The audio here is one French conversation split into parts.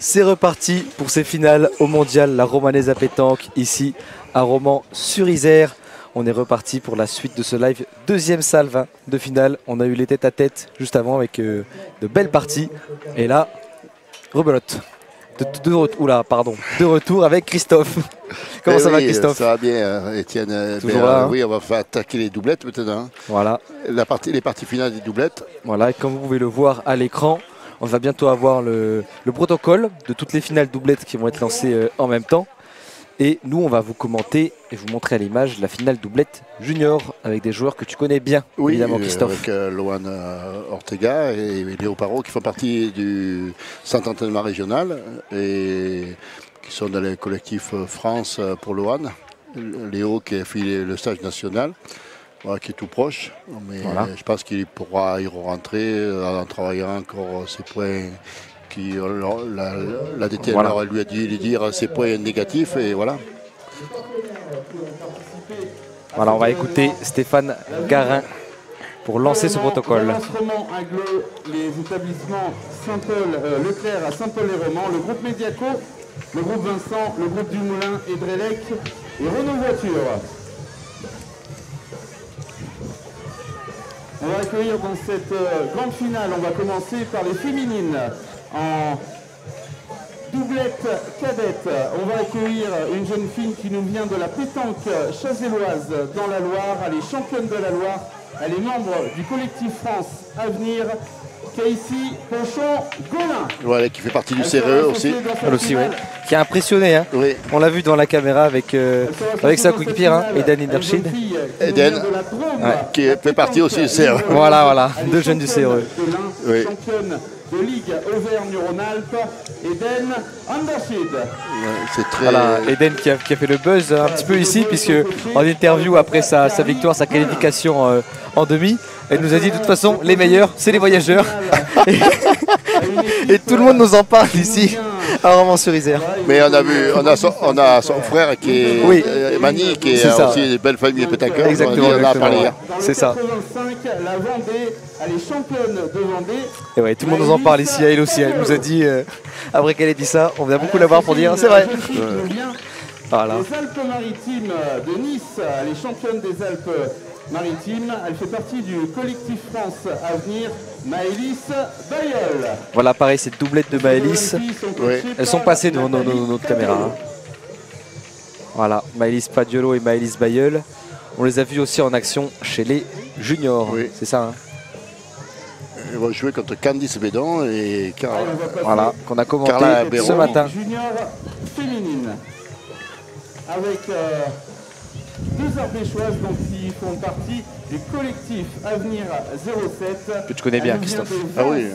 C'est reparti pour ces finales au mondial, la romanaise à pétanque, ici à Romans-sur-Isère. On est reparti pour la suite de ce live, deuxième salve de finale. On a eu les têtes à tête juste avant avec de belles parties. Et là, rebelote. De retour avec Christophe. Comment ça va, Christophe? Ça va bien, Étienne. Toujours là, oui, on va faire attaquer les doublettes maintenant. Voilà. Les parties finales des doublettes. Voilà, et comme vous pouvez le voir à l'écran, on va bientôt avoir le protocole de toutes les finales doublettes qui vont être lancées en même temps. Et nous, on va vous commenter et vous montrer à l'image la finale doublette junior avec des joueurs que tu connais bien, oui, évidemment, Christophe. Avec Loan Ortega et Léo Parot qui font partie du centre entraînement régional et qui sont dans le collectif France pour Loan. Léo qui a fait le stage national, voilà, qui est tout proche. Mais voilà. Je pense qu'il pourra y rentrer en travaillant encore ses points. La DTN voilà. Lui a dit de dire ses points négatifs et voilà. Voilà, on va écouter Stéphane Garin pour lancer ce protocole. L'enregistrement aglo les établissements Saint-Paul, Leclerc à Saint-Paul-les-Romans, le groupe Mediaco, le groupe Vincent, le groupe Dumoulin et Drelec et Renault Voiture. On va accueillir dans cette grande finale, on va commencer par les féminines. En doublette cadette, on va accueillir une jeune fille qui nous vient de la pétanque chazelloise dans la Loire. Elle est championne de la Loire. Elle est membre du collectif France Avenir. Casey Ponchon-Golin. Voilà, qui fait partie du CRE aussi. Elle aussi, oui. Qui a impressionné. Hein. Oui. On l'a vu dans la caméra avec sa coéquipière, hein, Eden Inderchild. Eden, ouais, qui fait partie aussi du CRE. Voilà, deux jeunes du CRE. Oui. Championne de Ligue Auvergne-Rhône-Alpes, Eden Anderschied. C'est très... Voilà, Eden qui a fait le buzz un petit peu ici, puisque en interview après sa victoire, sa qualification en demi, elle nous a dit de toute façon, les meilleurs, c'est les voyageurs. Et tout le monde nous en parle ici, à Romans-sur-Isère. Mais on a son frère qui est oui. Mani, qui est aussi une belle famille de pétanqueurs. Exactement. On a parlé hier. C'est ça. La Vendée, elle est championne de Vendée. Et ouais, tout le monde nous en parle ici, elle aussi. Elle nous a dit, après qu'elle ait dit ça, on vient beaucoup la voir pour dire, c'est vrai. Voilà. Les Alpes-Maritimes de Nice, elle est championne des Alpes-Maritimes. Elle fait partie du collectif France Avenir, Maëlys Bayeul. Voilà, pareil, cette doublette de Maëlys. Oui. Elles sont passées devant notre caméra. Hein. Voilà, Maëlys Padiolo et Maëlys Bayeul. On les a vus aussi en action chez les juniors. Oui. C'est ça, hein. Ils vont jouer contre Candice Bédon et Carla. Voilà, qu'on a commenté ce matin. Junior féminine. Avec deux ardéchoises qui font partie du collectif Avenir 07. Que tu connais bien, Christophe. Ah oui.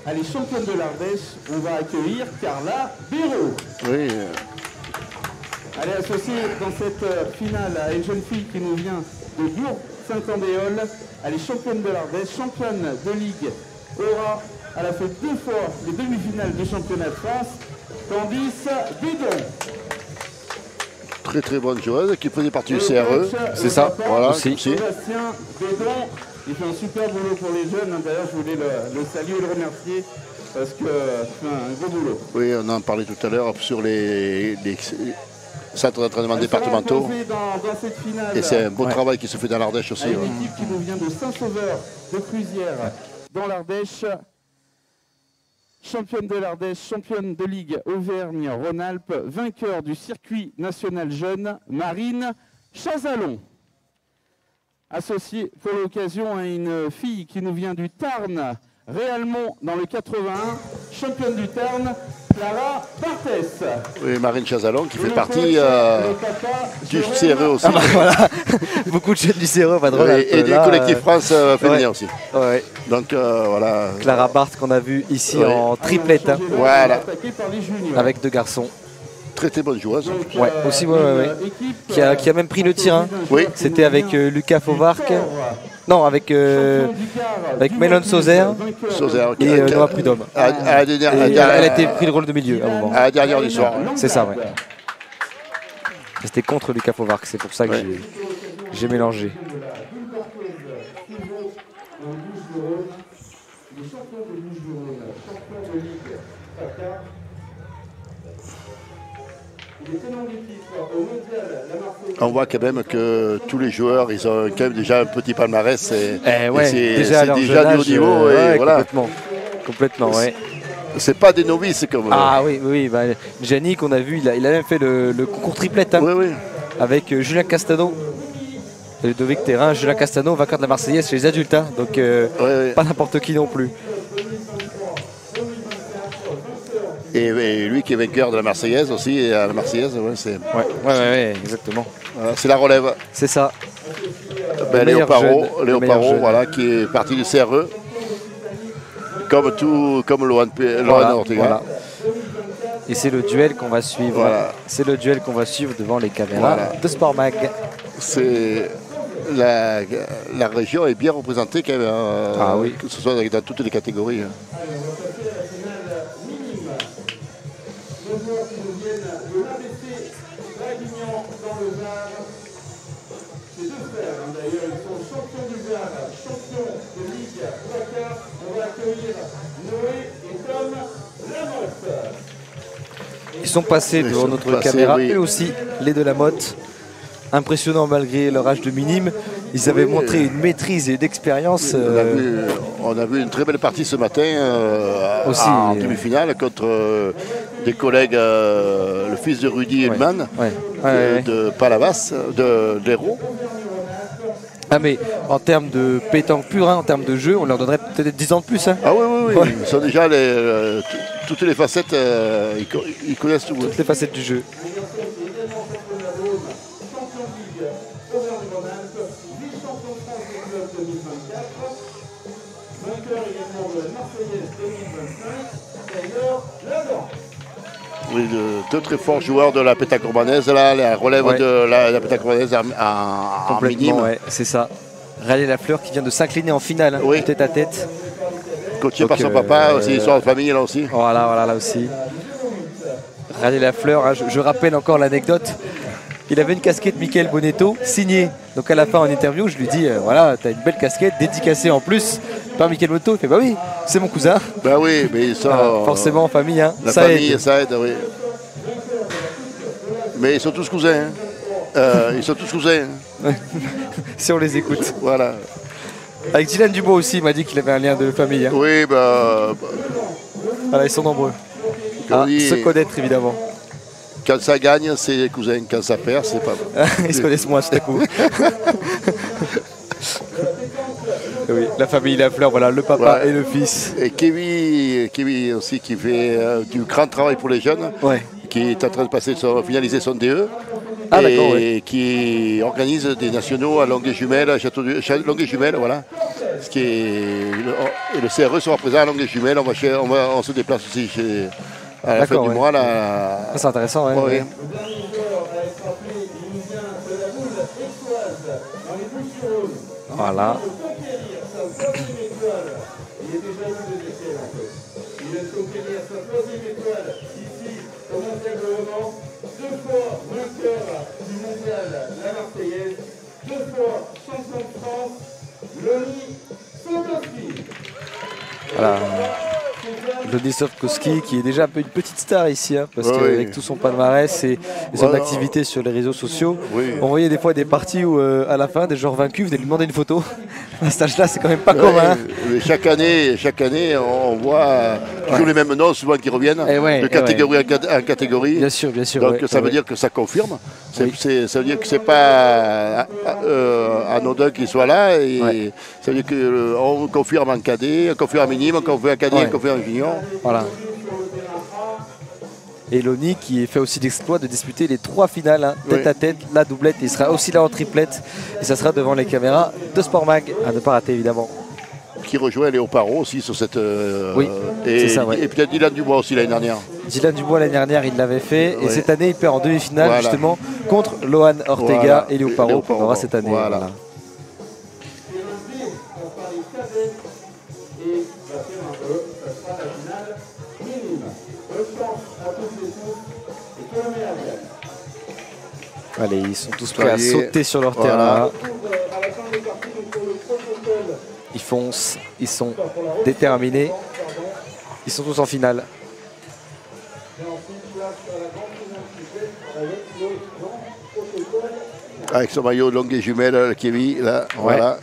Elle est championne de l'Ardèche. On va accueillir Carla Béraud. Oui. Elle est associée dans cette finale à une jeune fille qui nous vient de Bourg-Saint-Andéol. Elle est championne de l'Ardèche, championne de Ligue Aura. Elle a fait 2 fois les demi-finales du championnat de France. Candice Bédon. Très très bonne joueuse qui faisait partie du CRE. C'est ça, voilà. Aussi. Sébastien Bédon, il fait un super boulot pour les jeunes. D'ailleurs, je voulais le saluer et le remercier parce que c'est un gros boulot. Oui, on en parlait tout à l'heure sur les centres d'entraînement départementaux. Dans cette finale, et c'est un beau travail qui se fait dans l'Ardèche aussi. Une équipe qui nous vient de Saint-Sauveur de Cruzières dans l'Ardèche. Championne de l'Ardèche, championne de Ligue Auvergne-Rhône-Alpes, vainqueur du circuit national jeune, Marine Chazalon. Associée pour l'occasion à une fille qui nous vient du Tarn, Réalmont dans le 81, championne du Tarn, Clara Barthès. Oui, Marine Chazalon qui fait partie du CRE aussi. Ah bah voilà. Beaucoup de jeunes du CRE, pas de Rhône-Alpes. Et du collectif France féminin aussi. Ouais. Donc voilà. Clara Barth qu'on a vu ici en triplette. Hein. Voilà. Avec 2 garçons. Très très bonne joueuse. Ouais, aussi ouais. Qui a même pris le tir. Hein. Oui. C'était avec Lucas Fauvarc. Non, avec Mélone Sauzer et Noah Prudhomme. Elle a été pris le rôle de milieu à un moment. À la dernière du soir. C'est ça, ouais. C'était contre Lucas Fauvarc, c'est pour ça que j'ai mélangé. On voit quand même que tous les joueurs, ils ont quand même déjà un petit palmarès. Ouais, c'est déjà du haut niveau. Et voilà. Complètement, ouais. C'est pas des novices comme. Ah oui. Bah, Yannick, on a vu, il a même fait le concours triplette avec Julien Castano. Ludovic Terrain, Julien Castano, vainqueur de la Marseillaise chez les adultes. Hein, donc pas n'importe qui non plus. Et lui qui est vainqueur de la Marseillaise aussi, et à la Marseillaise, c'est. Ouais, exactement. Voilà, c'est la relève. C'est ça. Léo Parot, voilà, qui est parti du CRE. Comme Lohan Ortega. Voilà. Et c'est le duel qu'on va suivre. Voilà. C'est le duel qu'on va suivre devant les caméras de Sport Mag. C'est la région est bien représentée quand même, que ce soit dans toutes les catégories. Ils sont passés devant notre caméra, eux aussi, les de la Motte. Impressionnant malgré leur âge de minime. Ils avaient montré une maîtrise et une expérience. On a vu une très belle partie ce matin en demi-finale contre des collègues, le fils de Rudy Hellman, de Palavas, de l'Hérault. Ah mais en termes de pétanque pure, en termes de jeu, on leur donnerait peut-être 10 ans de plus. Hein. Ah oui. Ils sont déjà toutes les facettes, ils connaissent tout. Toutes les facettes du jeu. Oui, deux très forts joueurs de la pétanque urbanaise, la relève de la pétanque urbanaise en minime. Ouais, c'est ça. Raleigh Lafleur qui vient de s'incliner en finale, tête à tête. Coaché par son papa, aussi, histoire de famille là aussi. Voilà, là aussi. Raleigh Lafleur, je rappelle encore l'anecdote. Il avait une casquette Michael Bonetto signée. Donc à la fin en interview, je lui dis voilà, t'as une belle casquette dédicacée en plus par Michael Bonetto. Il fait bah oui, c'est mon cousin. Bah oui, mais ça. Forcément en famille, hein. La famille, ça aide, oui. Mais ils sont tous cousins. Ils sont tous cousins. Si on les écoute. Voilà. Avec Dylan Dubois aussi, il m'a dit qu'il avait un lien de famille. Hein. Oui, voilà, ils sont nombreux. Se connaître évidemment. Quand ça gagne, c'est les cousins. Quand ça perd, c'est pas mal. Ils se connaissent moins tout à coup. Oui, la famille Lafleur, voilà, le papa et le fils. Et Kevin aussi qui fait du grand travail pour les jeunes, qui est en train de finaliser son DE. Et qui organise des nationaux à Longueuil-Jumelles, à Longueuil-Jumelles, voilà. Et le CRE sera présent à Longueuil-Jumelles. On se déplace aussi à la fin du mois. C'est intéressant, ouais. Voilà. Deux fois vainqueur du mondial, la Marseillaise, deux fois champion de France, Lonnie Sokowski. Voilà. Lonnie Sokowski qui est déjà un peu une petite star ici, hein, parce qu'avec tout son palmarès et son activité sur les réseaux sociaux, on voyait des fois des parties où à la fin des joueurs vaincus venaient lui demander une photo. À cet âge-là, c'est quand même pas commun. Chaque année, on voit toujours les mêmes noms, souvent qui reviennent, de catégorie en catégorie. Bien sûr. Donc ça veut dire que ça confirme. Ça veut dire que c'est pas anodin qu'il soit là. Et ça veut dire qu'on confirme en cadet, on confirme en minime, on confirme en cadet, on confirme en junior. Voilà. Et Lonnie qui fait aussi l'exploit de disputer les 3 finales, tête à tête, la doublette. Il sera aussi là en triplette et ça sera devant les caméras de Sport Mag, à ne pas rater évidemment. Qui rejoint Léo Parot aussi sur cette. C'est ça, et peut-être Dylan Dubois aussi l'année dernière. Dylan Dubois l'année dernière, il l'avait fait. Et cette année, il perd en demi-finale justement contre Lohan Ortega et Léo Parot qu'on aura cette année. Voilà. Allez, ils sont tous prêts à sauter sur leur terrain. Ils foncent, ils sont déterminés. Ils sont tous en finale. Avec son maillot longue et jumelle, Kevin, là, Ouais. voilà,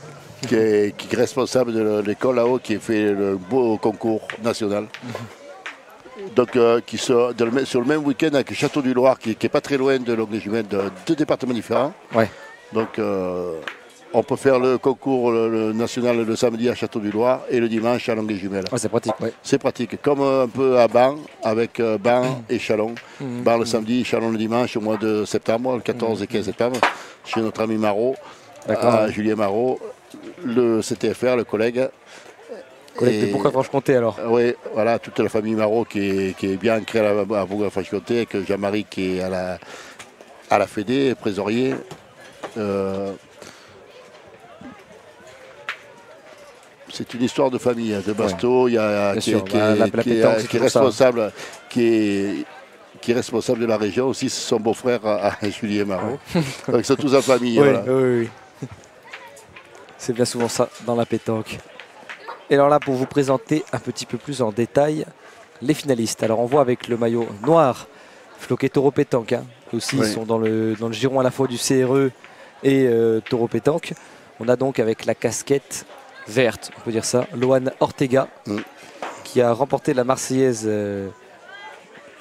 qui est responsable de l'école là-haut, qui fait le beau concours national. Donc, qui sur le même week-end avec Château du Loir, qui n'est pas très loin de longue et jumelle, de deux départements différents. Ouais. Donc, on peut faire le concours le national le samedi à Château du Loir et le dimanche à longue et jumelle. Ouais, c'est pratique, ouais. C'est pratique, comme un peu à Ban, avec Ban et Chalon. Ban le samedi, Chalon le dimanche au mois de septembre, le 14 et 15 septembre, chez notre ami Marot, Julien Marot, le CTFR, le collègue. Collègue de Bourgogne-Franche-Comté alors. Oui, voilà, toute la famille Marot qui est bien ancrée à Bourgogne-Franche-Comté, avec Jean-Marie qui est à la Fédé, trésorier. C'est une histoire de famille, de Basto, il y a qui est responsable, qui est responsable de la région aussi, c'est son beau-frère Julien Marot. Donc ils sont tous en famille. Oui, voilà. oui. C'est bien souvent ça dans la pétanque. Et alors là, pour vous présenter un petit peu plus en détail les finalistes. Alors on voit avec le maillot noir, Floquet Taureau Pétanque. Hein. Aussi, ils sont dans le giron à la fois du CRE et Taureau Pétanque. On a donc avec la casquette verte, on peut dire ça, Loan Ortega, qui a remporté la Marseillaise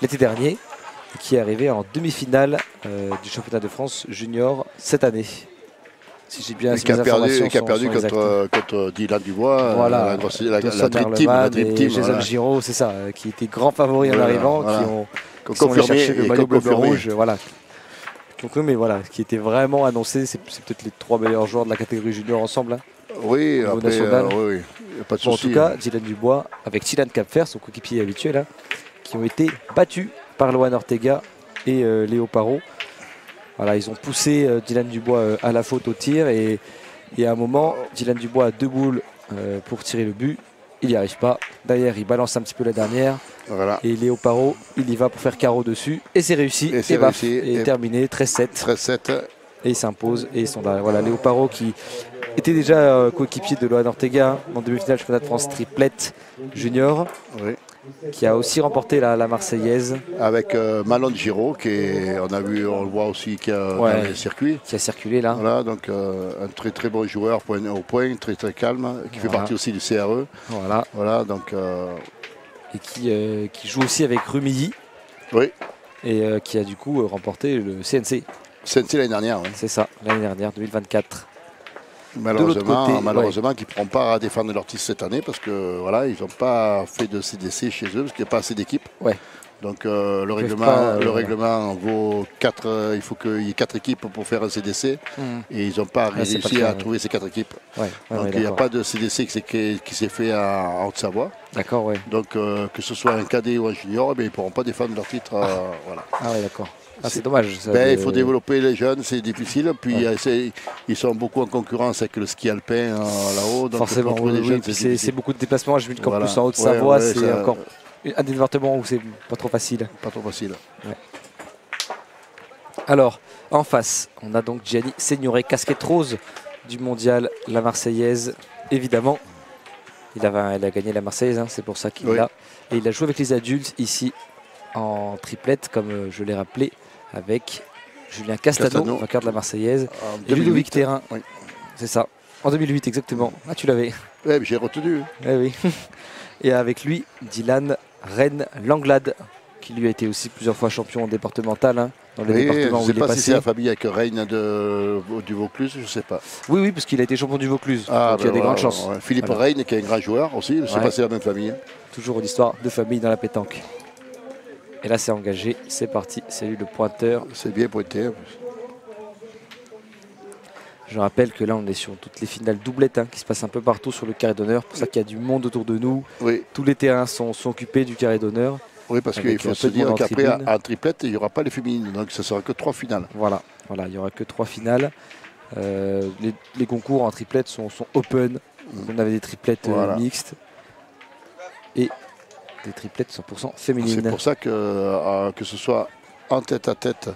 l'été dernier, et qui est arrivé en demi-finale du championnat de France junior cette année. Si j'ai bien qui a perdu contre Dylan Dubois, voilà, la Dream Team. Jason Giraud, c'est ça, qui était grand favori en arrivant, qui sont allés chercher le maillot bleu-rouge, voilà. Mais voilà, qui était vraiment annoncé, c'est peut-être les 3 meilleurs joueurs de la catégorie junior ensemble. Hein. Oui, après, oui, pas de souci. En tout cas, Dylan Dubois avec Dylan Capfer, son coéquipier habituel, hein, qui ont été battus par Loan Ortega et Léo Parot. Voilà, ils ont poussé Dylan Dubois à la faute au tir et à un moment, Dylan Dubois a 2 boules pour tirer le but. Il n'y arrive pas. Derrière, il balance un petit peu la dernière. Voilà. Et Léo Parot, il y va pour faire carreau dessus. Et c'est réussi. Et terminé. 13-7. 13-7. Et ils s'imposent. Et ils sont là. Voilà, Léo Parot qui était déjà coéquipier de Loan Ortega en demi-finale du championnat de France triplette junior. Oui. Qui a aussi remporté la Marseillaise. Avec Malone Giraud, on le voit aussi dans les circuits. Qui a circulé là. Voilà, donc un très très bon joueur au point, très très calme, qui fait partie aussi du CRE. Voilà, donc. Et qui joue aussi avec Rumilly. Oui. Et qui a du coup remporté le CNC. CNC l'année dernière, oui. C'est ça, l'année dernière, 2024. Malheureusement, qui ne pourront pas défendre leur titre cette année parce que voilà, ils n'ont pas fait de CDC chez eux parce qu'il n'y a pas assez d'équipes. Ouais. Donc le règlement vaut 4. Il faut qu'il y ait 4 équipes pour faire un CDC et ils n'ont pas réussi à trouver ces 4 équipes. Donc il n'y a pas de CDC qui s'est fait en Haute-Savoie. D'accord, oui. Donc que ce soit un cadet ou un junior, ils ne pourront pas défendre leur titre. Voilà. Ah oui, d'accord. C'est dommage. Il faut développer les jeunes, c'est difficile. Puis ils sont beaucoup en concurrence avec le ski alpin là-haut. Forcément, c'est beaucoup de déplacements. J'ai vu qu'en plus en Haute-Savoie, c'est encore un des départements où c'est pas trop facile. Pas trop facile. Ouais. Alors, en face, on a donc Gianni Signoret, casquette rose du mondial, la Marseillaise, évidemment. Il a gagné la Marseillaise, hein, c'est pour ça qu'il l'a. Et il a joué avec les adultes ici en triplette, comme je l'ai rappelé, avec Julien Castano, vainqueur de la Marseillaise, et Ludovic Thérin. Oui. C'est ça, en 2008 exactement. Ah, tu l'avais. Oui, j'ai retenu. Oui. Et avec lui, Dylan Rennes Langlade, qui lui a été aussi plusieurs fois champion départemental, hein, dans les départements où il est passé. Je ne sais pas si c'est la famille avec Rennes du Vaucluse, je ne sais pas. Oui, parce qu'il a été champion du Vaucluse, donc il a des grandes chances. Ouais. Philippe Rennes, qui est un grand joueur aussi, je ne sais pas si c'est la même famille. Toujours une histoire de famille dans la pétanque. Et là, c'est engagé, c'est parti, c'est lui le pointeur. C'est bien pointé en plus. Je rappelle que là, on est sur toutes les finales doublettes qui se passent un peu partout sur le carré d'honneur. C'est pour ça qu'il y a du monde autour de nous. Oui. Tous les terrains sont occupés du carré d'honneur. Oui, parce qu'il faut se dire qu'après, en triplette, il n'y aura pas les féminines. Donc, ce ne sera que 3 finales. Voilà, il n'y aura que 3 finales. Les concours en triplette sont open. On avait des triplettes mixtes. Et des triplettes 100% féminines. C'est pour ça que ce soit en tête à tête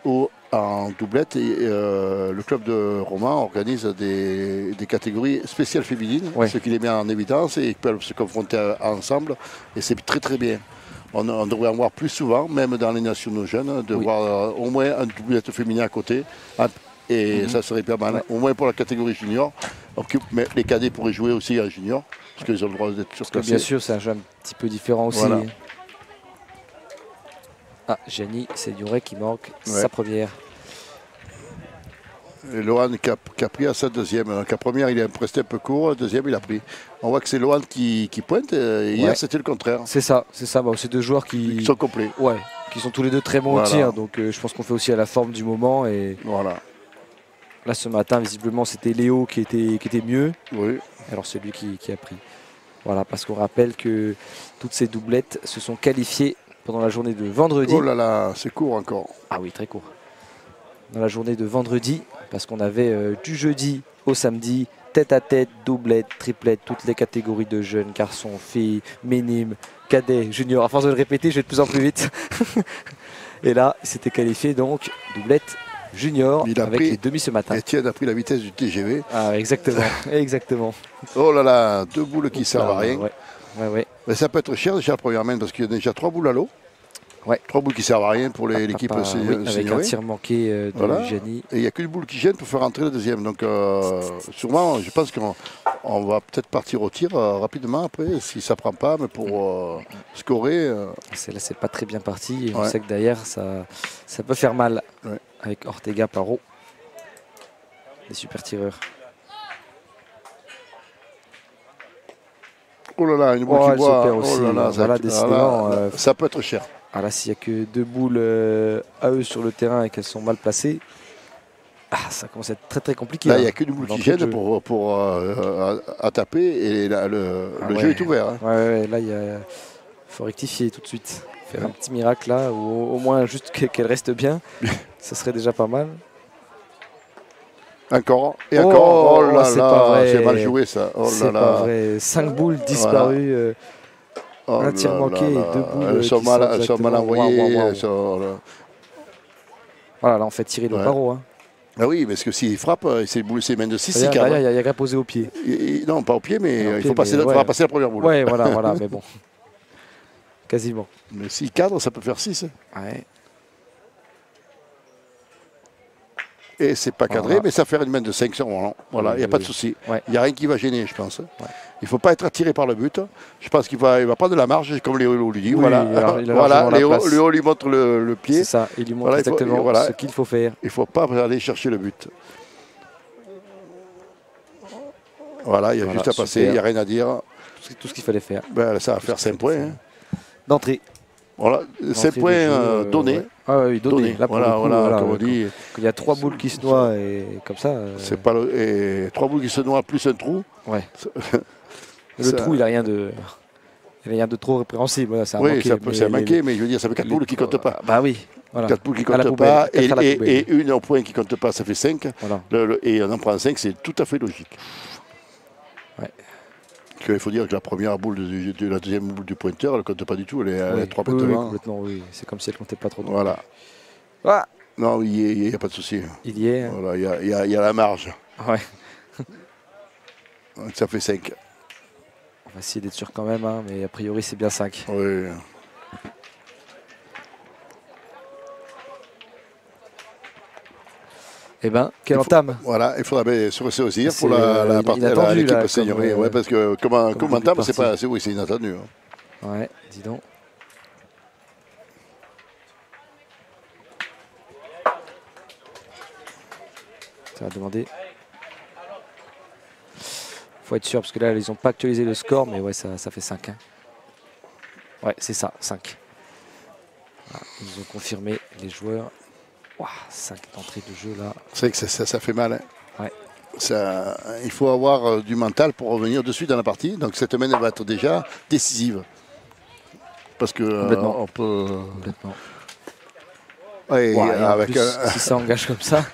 ou en doublette, le club de Romans organise des catégories spéciales féminines, ce qui les met en évidence et ils peuvent se confronter ensemble et c'est très très bien. On devrait en voir plus souvent, même dans les nationaux jeunes, de voir au moins un doublette féminin à côté. Et ça serait pas mal, au moins pour la catégorie junior. Mais les cadets pourraient jouer aussi à junior, parce qu'ils ont le droit d'être surclassés. Bien sûr, c'est un jeu un petit peu différent aussi. Voilà. Ah, Gianni, c'est Duret qui manque sa première. Et Lohan qui a pris à sa deuxième. Donc la première, il est resté un peu court, la deuxième, il a pris. On voit que c'est Lohan qui pointe. Hier, c'était le contraire. C'est ça. Bon, c'est deux joueurs qui sont complets. Ouais, qui sont tous les deux très bons au tir. Donc je pense qu'on fait aussi à la forme du moment. Et voilà. Là, ce matin, visiblement, c'était Léo qui était mieux. Oui. Alors c'est lui qui a pris. Voilà, parce qu'on rappelle que toutes ces doublettes se sont qualifiées pendant la journée de vendredi. Oh là là, c'est court encore. Ah oui, très court. Dans la journée de vendredi, parce qu'on avait du jeudi au samedi, tête à tête, doublette, triplette, toutes les catégories de jeunes, garçons, filles, minimes, cadets, juniors. À force de le répéter, je vais de plus en plus vite. Et là, il s'était qualifié donc doublette junior avec les demi ce matin. Etienne a pris la vitesse du TGV. Ah, exactement, exactement. Oh là là, deux boules qui servent à rien. Ouais. Mais ça peut être cher déjà la première main parce qu'il y a déjà 3 boules à l'eau. Ouais. 3 boules qui servent à rien pour l'équipe seniorée. Avec un tir manqué de Gianni. Et il n'y a qu'une boule qui gêne pour faire rentrer la deuxième. Donc sûrement, je pense qu'on va peut-être partir au tir rapidement après, si ça ne prend pas, mais pour scorer. Là, c'est pas très bien parti. Et on sait que derrière, ça peut faire mal avec Ortega, Paro. Des super tireurs. Oh là là, une boule qui boit. Oh là là, voilà, décidément. Ça peut être cher. Ah là, s'il n'y a que 2 boules à eux sur le terrain et qu'elles sont mal placées, ça commence à être très très compliqué. Là, il n'y a qu'une boule qui gêne pour à taper et là, le jeu est ouvert. Hein. Ouais, là, il faut rectifier tout de suite. Faire un petit miracle là, ou au moins juste qu'elle reste bien. Ça serait déjà pas mal. Encore et encore. Oh là là, c'est mal joué ça. Oh c'est pas vrai. 5 boules disparues. Voilà. Un tir manqué et 2 boules. Elles sont mal envoyées. Voilà, là on fait tirer le paro. Hein. Ah oui, parce que s'il frappe, c'est main de 6. Il y a qu'à poser au pied. Non, pas au pied, mais il faut passer la première boule. Ouais, voilà, mais bon. Quasiment. Mais s'il cadre, ça peut faire 6. Ouais. Et c'est pas cadré, mais ça fait une main de 5 sur Roland. Voilà, il n'y a pas de souci. Il n'y a rien qui va gêner, je pense. Il ne faut pas être attiré par le but. Je pense qu'il va prendre de la marge, comme Léo lui dit. Voilà, Léo lui montre le pied. C'est ça, il lui montre exactement ce qu'il faut faire. Il ne faut pas aller chercher le but. Voilà, il y a juste à passer, il n'y a rien à dire. Tout ce qu'il fallait faire. Ça va faire 5 points. Hein. D'entrée. Voilà, 7 points donnés. Ah oui, donnés. Là, voilà, comme on dit. Il y a 3 boules qui se noient et comme ça. C'est pas et 3 boules qui se noient plus un trou. Ouais. Le trou, il n'a rien de trop répréhensible. Voilà, oui, c'est un manqué, mais je veux dire, ça fait 4 boules qui ne comptent pas. Bah oui. Voilà. 4 boules qui ne comptent pas et une au point qui ne compte pas, ça fait 5. Voilà. Et on en prend 5, c'est tout à fait logique. Ouais. Il faut dire que la première boule de la deuxième boule du pointeur, elle ne compte pas du tout, elle est 3 mètres devant. Complètement, oui. C'est comme si elle ne comptait pas trop. Voilà. Ah. Non, il n'y a pas de souci. Il y est. Voilà, il y a la marge. Ouais. Donc ça fait 5. On va essayer d'être sûr quand même, hein, mais a priori c'est bien 5. Oui. Eh bien, quelle entame. Voilà, il faudra se ressaisir pour l'équipe seniorée. Ouais, parce que comme entame, c'est inattendu. Hein. Ouais, dis donc. Ça va demander. Faut être sûr, parce que là, ils n'ont pas actualisé le score, mais ouais, ça fait 5. Hein. Ouais, c'est ça, 5. Voilà, ils ont confirmé les joueurs. 5 d'entrée de jeu là. C'est vrai que ça fait mal. Hein. Ouais. Il faut avoir du mental pour revenir de suite dans la partie. Donc cette main va être déjà décisive. Parce que on peut. Complètement. Ouais, avec si ça engage comme ça.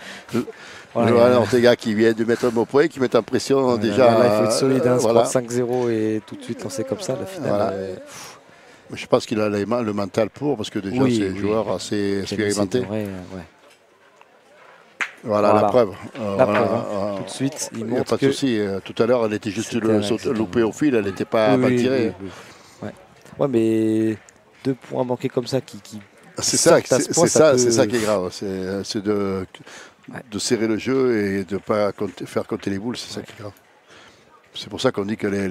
Voilà, Ortega qui vient de mettre un beau point, qui met en pression déjà. Là, il faut être solide, hein, voilà. 5-0 et tout de suite lancer comme ça. La finale. Voilà. Je pense qu'il a le mental pour, parce que déjà c'est un joueur assez expérimenté. Voilà la preuve. Tout de suite, il montre pas de souci. Tout à l'heure, elle était juste loupée au fil, elle n'était pas tirée. Ouais, mais 2 points manqués comme ça qui C'est ça, sortent à ce point, ça peut- c'est ça qui est grave. C'est de serrer le jeu et de ne pas faire compter les boules, c'est ça qui est grave. C'est pour ça qu'on dit que Oh là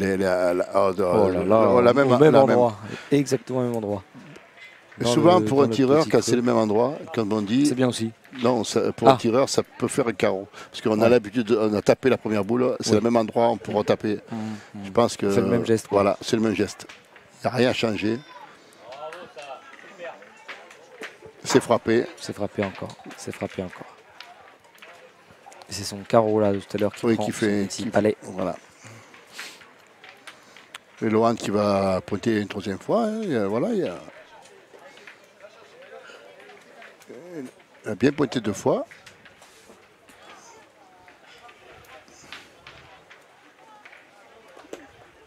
là, la même, au même la endroit, exactement au même endroit. Et Dans souvent, le- pour dans un le tireur, petit quand creux. c'est le même endroit, comme on dit, C'est bien aussi. non, pour un Ah. tireur, ça peut faire un carreau. Parce qu'on a Ouais. l'habitude, on a tapé la première boule, c'est Oui. le même endroit, on pourra taper. Je pense que C'est le même geste, quoi. Voilà, c'est le même geste. Il n'y a rien changé. C'est frappé. C'est frappé encore. C'est frappé encore. Et c'est son carreau là de tout à l'heure qui Oui, prend qui son fait. petit palais. Voilà. Et Lohan qui va pointer une troisième fois. Hein, voilà, il a bien pointé 2 fois.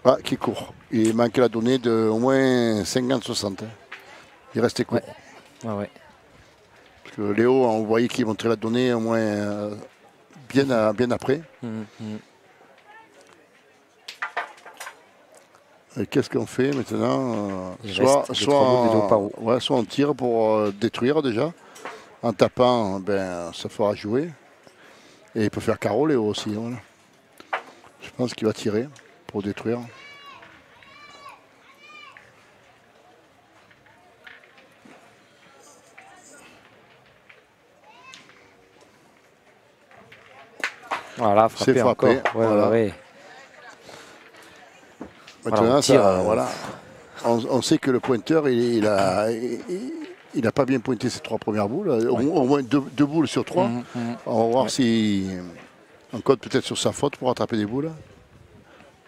Ah, qui court. Il manque la donnée de au moins 50-60. Hein. Il restait court. Ouais. Ouais. Parce que Léo, on voyait qu'il montrait la donnée au moins bien après. Et qu'est-ce qu'on fait maintenant? Il reste les 3 boules de Léo Parot. Soit on tire pour détruire déjà. En tapant, ben, ça fera jouer. Et il peut faire carreau Léo aussi. Voilà. Je pense qu'il va tirer pour détruire. Voilà, frappé, C'est frappé, encore. Ouais, voilà. ouais. Maintenant, Voilà, on tire, voilà. On sait que le pointeur, il a pas bien pointé ses 3 premières boules. Au moins 2 boules sur 3. On va voir si on code peut-être sur sa faute pour rattraper des boules.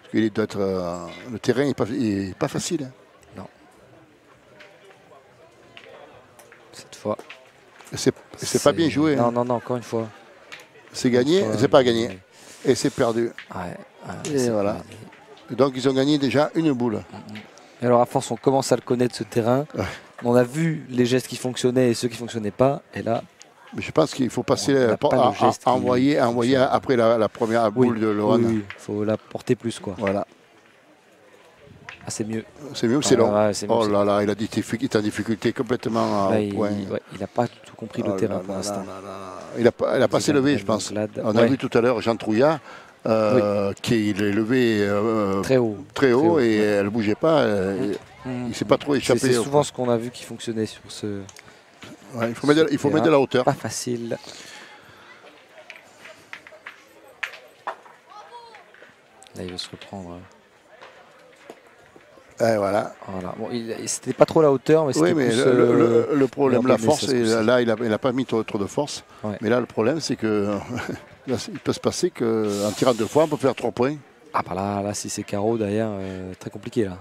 Parce qu'il doit être, le terrain n'est pas facile. Hein. Non. Cette fois. Et c'est pas bien joué. Non, Hein. non, encore une fois. C'est gagné, c'est pas gagné. Et c'est perdu. Ouais, Et c'est voilà. pas gagné. Donc ils ont gagné déjà une boule. Et alors à force, on commence à le connaître ce terrain. Ouais. On a vu les gestes qui fonctionnaient et ceux qui fonctionnaient pas. Et là, Mais je pense qu'il faut passer On n'a pas le geste qui envoyer fonctionne. après la première boule de Lohan. oui, faut la porter plus quoi. Voilà. Ah, c'est mieux. C'est mieux ou c'est long? Ouais, c'est mieux, Oh c'est là là, il est en difficulté complètement Là, au il, point. ouais, il a pas tout compris Oh le terrain là pour là l'instant. là là. Il a pas s'est levé, je pense. Glad. On a Ouais. vu tout à l'heure Jean Trouillat qui est levé Très haut. très haut et ouais. elle ne bougeait pas. Il ne s'est pas trop échappé. C'est souvent ce qu'on a vu qui fonctionnait sur ce. Ouais, il faut mettre de la hauteur. Pas facile. Là, il veut se reprendre. Et voilà. Voilà. Bon, c'était pas trop la hauteur, mais c'était Oui, mais plus, le problème, la mais force, ça se et pousse. là, il n'a pas mis trop de force. Ouais. Mais là, le problème, c'est que là, il peut se passer qu'en tirant 2 fois, on peut faire 3 points. Ah, bah là, si c'est carreau derrière, très compliqué là.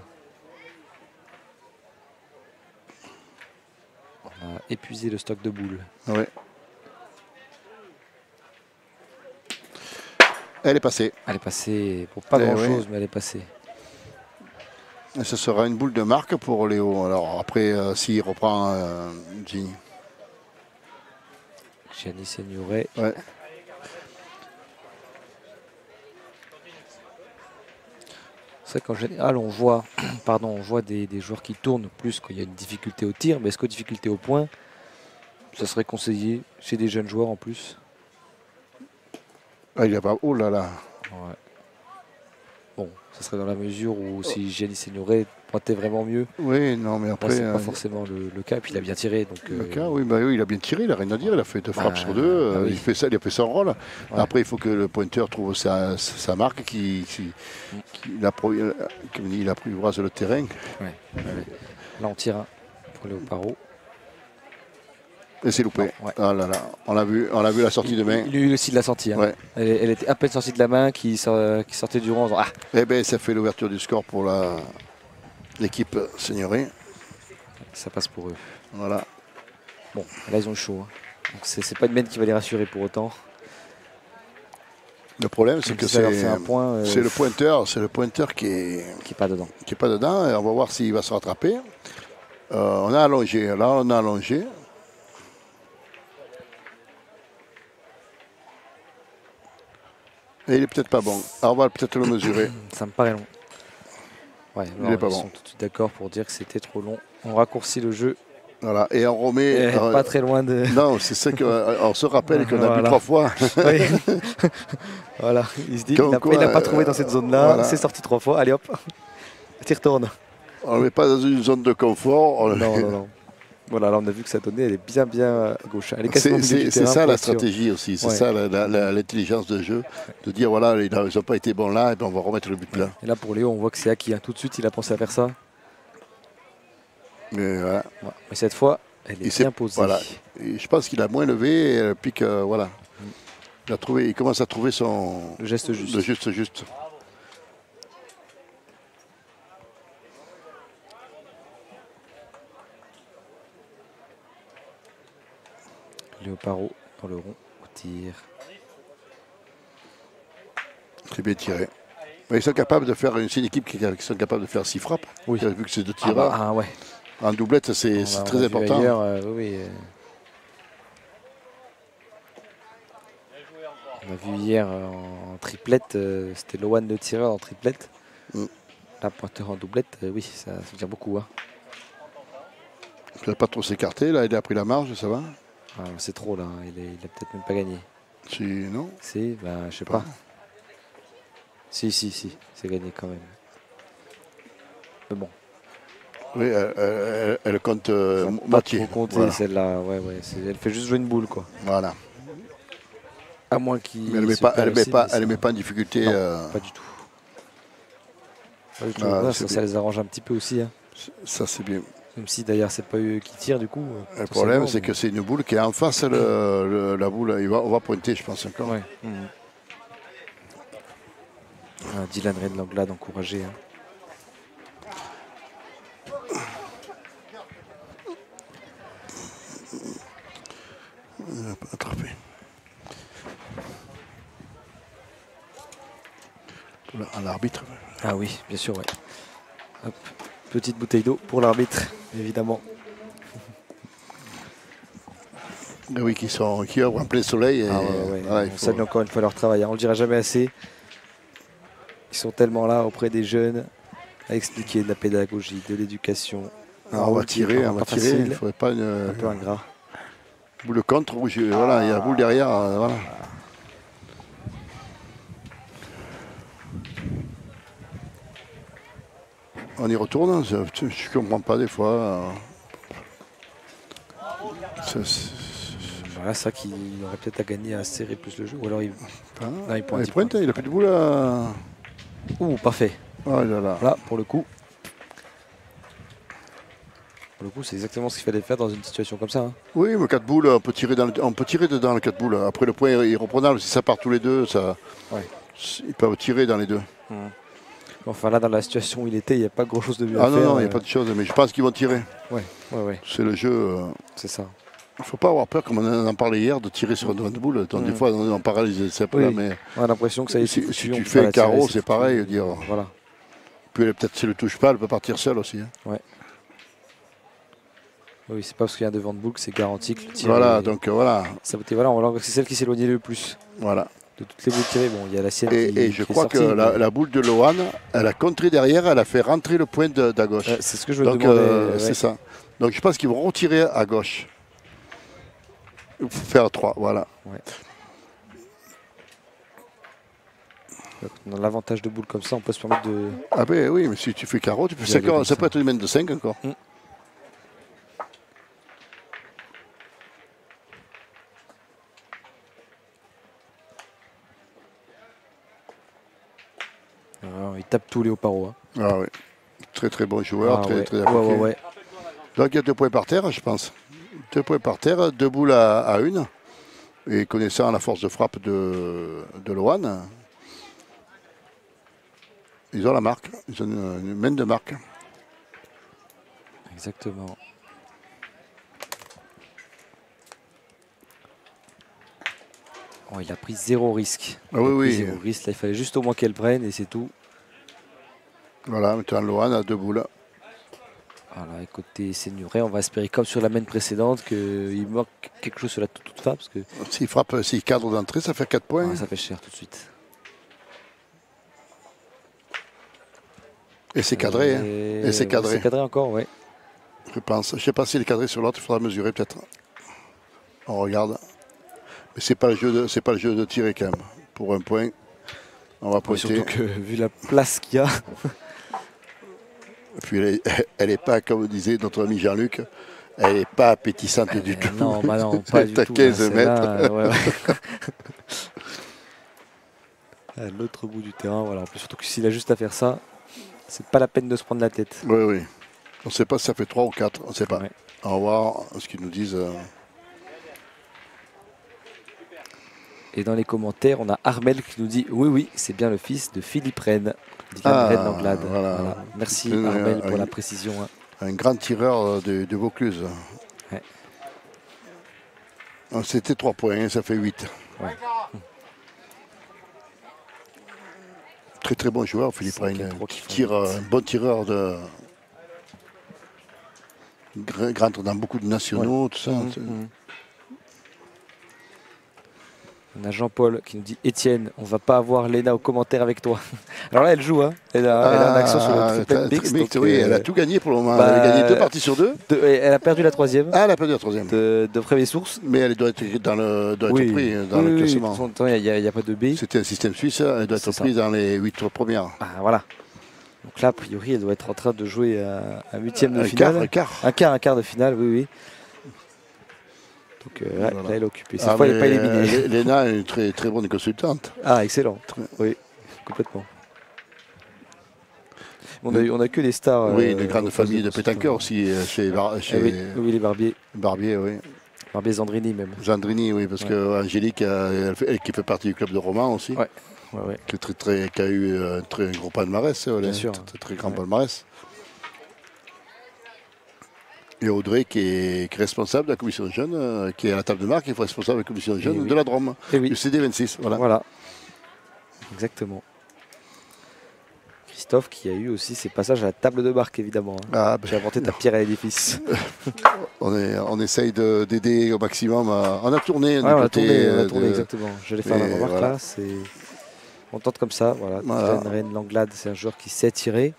On a épuisé le stock de boules. Ouais. Elle est passée. Elle est passée pour pas Eh grand chose, oui. mais elle est passée. Et ce sera une boule de marque pour Léo. Alors après, s'il reprend Gini. Gianni Signoret. Ouais. C'est vrai qu'en général, on voit, on voit des joueurs qui tournent plus quand il y a une difficulté au tir, mais est-ce que difficulté au point, ça serait conseillé chez des jeunes joueurs en plus? Ah, il a pas. Oh là là. Ouais. Bon, ça serait dans la mesure où si Gianni Signoret pointait vraiment mieux, Oui, non, mais là, après. c'est pas forcément le cas, puis il a bien tiré. Donc, Le cas, oui, bah oui, il a bien tiré, il n'a rien à dire. Il a fait 2 frappes sur 2. oui. Il a fait son rôle. Après, il faut que le pointeur trouve sa marque il apprivoise le terrain. ouais. Là, on tire un pour Léo Parot. Et c'est loupé. Non, ouais. Ah là là. On a vu la sortie de main. Lui aussi, il l'a senti. Hein. Ouais. Elle était à peine sortie de la main qui sortait du rang en disant, ah, Eh bien, ça fait l'ouverture du score pour l'équipe Signoret. ça passe pour eux. Voilà. Bon, là, ils ont chaud. Hein. Donc, c'est pas une main qui va les rassurer pour autant. Le problème, c'est Donc, que ça leur fait un point, c'est le pointeur qui est pas dedans. pas dedans. Et on va voir s'il va se rattraper. On a allongé. Là, on a allongé. Et il est peut-être pas bon. Alors, on va peut-être le mesurer. Ça me paraît long. Ouais, Il alors, est pas ils bon. sont tout de suite d'accord pour dire que c'était trop long. On raccourcit le jeu. Voilà, et on remet. Pas très loin de. Non, c'est ça qu'on se rappelle qu'on a Voilà. bu 3 fois. Oui. Voilà, il se dit, Comme il n'a quoi, pas trouvé dans cette zone-là, voilà. c'est sorti 3 fois, allez hop, tu retournes. On ne met pas dans une zone de confort. Non, non, non. Voilà, là on a vu que sa donnée, elle est bien à gauche. Elle est quasiment au milieu du C'est terrain ça pour la être sûr. stratégie aussi, c'est Ouais. ça l'intelligence de jeu, de dire voilà, ils n'ont pas été bons là, et ben on va remettre le but là. Et là pour Léo, on voit que c'est acquis. Hein. Tout de suite, il a pensé à faire ça. Mais voilà. Ouais. Mais cette fois, elle Il est s'est- bien posée. voilà. Et je pense qu'il a moins levé, et puis que voilà. Il commence à trouver son Le geste juste. le juste. Léo Parot dans le rond au tir. Très bien tiré. Mais ils sont capables de faire c'est une équipe qui sont capables de faire 6 frappes. Oui. Vu que c'est 2 tireurs. Ah ouais. En doublette, c'est On très l'a vu important. ailleurs, oui. On a vu hier en triplette, c'était Loan le tireur en triplette. Mm. Là, pointeur en doublette, oui, ça veut dire beaucoup. Hein. Il ne va pas trop s'écarter, là il a pris la marge, ça va. Ah, c'est trop là, il a peut-être même pas gagné. Si, non. Si, ben, je sais pas. Si, c'est gagné quand même. Mais bon, Oui, elle compte ça va pas moitié. trop compter Voilà. celle-là. Ouais, elle fait juste jouer une boule quoi. Voilà. À moins qu'il. Mais elle ne se perd aussi, mais ça- met pas en difficulté. Non, pas du tout. Pas du tout. Ah, Ouais, c'est ça bien. les arrange un petit peu aussi. Hein. Ça, c'est bien. Même si d'ailleurs c'est pas eux qui tirent du coup. Le problème, c'est mais- que c'est une boule qui est en face, la boule. On va pointer, je pense, encore. Ouais. Ah, Dylan Redlanglade encouragé. Hein. Attrapé. Là, à l'arbitre. Ah oui, bien sûr, ouais. Hop. Petite bouteille d'eau pour l'arbitre, évidemment. Ah oui, qui œuvrent en plein soleil. Et, Ah ouais. voilà, il On faut- salue encore une fois leur travail. Hein. On le dira jamais assez. Ils sont tellement là auprès des jeunes à expliquer de la pédagogie, de l'éducation. Ah, on va tirer, pas Il facile, ne faudrait pas une un peu ingrat. boule contre. Voilà, il y a la boule derrière. Voilà. On y retourne. Je ne comprends pas des fois. Voilà, ça qui aurait peut-être à gagner à serrer plus le jeu. Ou alors il il pointe, il pointe, il a plus de boule. Ouh, pas fait. Oh là là. Là, pour le coup. Pour le coup, c'est exactement ce qu'il fallait faire dans une situation comme ça. Hein. Oui, mais 4 boules, on peut tirer dedans les 4 boules. Après, le point est irreprenable. Si ça part tous les deux, Ouais. ils peuvent tirer dans les deux. Enfin, là, dans la situation où il était, il n'y a pas grand-chose de mieux Ah à non, faire. non, il n'y a pas de chose. Mais je pense qu'ils vont tirer. Ouais. C'est le jeu. C'est ça. Il ne faut pas avoir peur, comme on en parlait hier, de tirer sur une boule. Donc, des fois, on paralyse ces Oui. là, mais On a l'impression que ça y est, si, c'est si foutu, on tu peut fais pas un la tirer, carreau, c'est c'est foutu. pareil. Dire. Voilà. Puis peut-être s'il ne le touche pas, elle peut partir seule aussi. Hein. Oui, c'est pas parce qu'il y a un devant de boule que c'est garanti que le tir. Voilà, est- donc voilà. Ça, c'est celle qui s'éloignait le plus. Voilà. De toutes les boules tirées, bon, il y a la sienne qui Et je qui est crois que sortie, mais- la boule de Lohan, elle a contré derrière, elle a fait rentrer le point d'à gauche. C'est ce que je me Donc demandais. c'est ça. Donc je pense qu'ils vont retirer à gauche. Faire 3, voilà. On a l'avantage de boules comme ça, on peut se permettre de. Ah ben oui, mais si tu fais carreau, tu peux Vous allez comme ça ça. peut être une main de 5 encore. Alors, il tape tous les Léoparo. Hein. Ah oui. Très très bon joueur, Ah, très ouais. très Ouais, appliqué. ouais. Donc il y a 2 points par terre, je pense. 2 points par terre, 2 boules à 1. Et connaissant la force de frappe de Lohan, ils ont la marque. Ils ont une main de marque. Exactement. Oh, il a pris 0 risque. Ah Il a oui, pris oui. 0 risque. Là, il fallait juste au moins qu'elle prenne et c'est tout. Voilà, maintenant Lohan a 2 boules. Voilà, côté Seigneuret, on va espérer comme sur la main précédente qu'il manque quelque chose sur la toute fin parce que S'il cadre d'entrée, ça fait 4 points. ça fait cher tout de suite. Et c'est cadré. Hein. Et c'est cadré. C'est cadré encore, oui. Je pense. Je ne sais pas s'il est cadré sur l'autre, il faudra mesurer peut-être. On regarde. Mais c'est pas le jeu de tirer quand même. Pour un point, on va pointer. Surtout que vu la place qu'il y a. Et puis elle est pas, comme disait notre ami Jean-Luc, elle n'est pas appétissante du tout. Non, bah non, pas du tout. 15 mètres. Là, ouais. À l'autre bout du terrain, voilà. En plus, surtout que s'il a juste à faire ça, c'est pas la peine de se prendre la tête. Oui, oui. On ne sait pas si ça fait 3 ou 4, on ne sait pas. Ouais. On va voir ce qu'ils nous disent. Et dans les commentaires, on a Armel qui nous dit oui, oui, c'est bien le fils de Philippe Rennes. Dylan Langlade. Voilà. Merci Armel pour la précision. Hein. Un grand tireur de Vaucluse. Ouais. C'était 3 points, ça fait 8. Ouais. Très très bon joueur, Philippe Rennes. Qui tire un bon tireur de. Rentre dans beaucoup de nationaux, tout ça. On a Jean-Paul qui nous dit Étienne, on va pas avoir Léna aux commentaires avec toi. Alors là, elle joue, hein. Elle a un accent sur le triple mix. Oui, elle a tout gagné pour le moment. Elle a gagné 2 parties sur 2. Elle a perdu la 3e. Ah, elle a perdu la 3e. De première source. Mais elle doit être dans le pris dans le classement. Il n'y a pas de B. C'était un système suisse, elle doit être prise dans les 8 premières. Ah, voilà. Donc là, a priori, elle doit être en train de jouer un 8e de finale. Un quart de finale, oui. Donc là, elle est occupée. Cette fois, elle n'est pas éliminée. Léna est une très, très bonne consultante. Ah, excellent. Oui, complètement. On a que des stars. Oui, une grande famille de pétanqueurs aussi chez oui, les Barbier. Barbier, oui. Barbier Zandrini même. Zandrini, oui, parce que Angélique, qui fait partie du club de Romans aussi. Ouais. Qui a eu un très gros palmarès. Bien sûr. Très grand palmarès. Et Audrey qui est responsable de la commission jeune, qui est à la table de marque, qui est responsable de la commission jeune de la Drôme, du CD26. Voilà. Exactement. Christophe qui a eu aussi ses passages à la table de marque, évidemment. Hein. J'ai apporté ta pierre à l'édifice. on essaye d'aider au maximum. On a tourné. On a tourné, exactement. J'allais faire la remarque là. On tente comme ça. Voilà. Dylan Langlade, c'est un joueur qui sait tirer.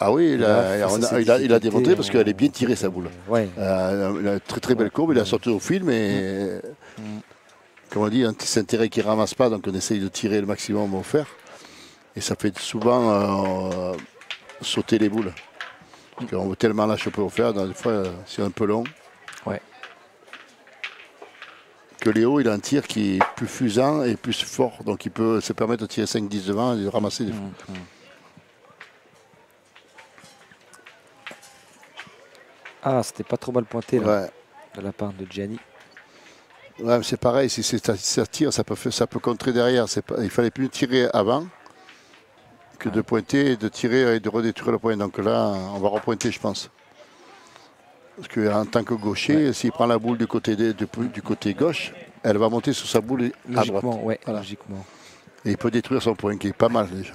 Ah oui, il a démontré parce qu'elle est bien tirée sa boule. Ouais. Il a une très très belle courbe, il a sorti au fil, mais comme on dit, c'est un terrain qui ne ramasse pas, donc on essaye de tirer le maximum offert. Et ça fait souvent sauter les boules. Parce qu'on veut tellement la choper offert, des fois c'est un peu long. Ouais. Que Léo, il a un tir qui est plus fusant et plus fort, donc il peut se permettre de tirer 5-10 devant et de ramasser des fois. Ah, c'était pas trop mal pointé là, de la part de Gianni. Ouais, mais c'est pareil, si ça tire, ça peut contrer derrière. Il fallait plus tirer avant que de pointer, de tirer et de redétruire le point. Donc là, on va repointer, je pense. Parce qu'en tant que gaucher, s'il prend la boule du côté gauche, elle va monter sur sa boule à droite. Logiquement. Et il peut détruire son point, qui est pas mal déjà.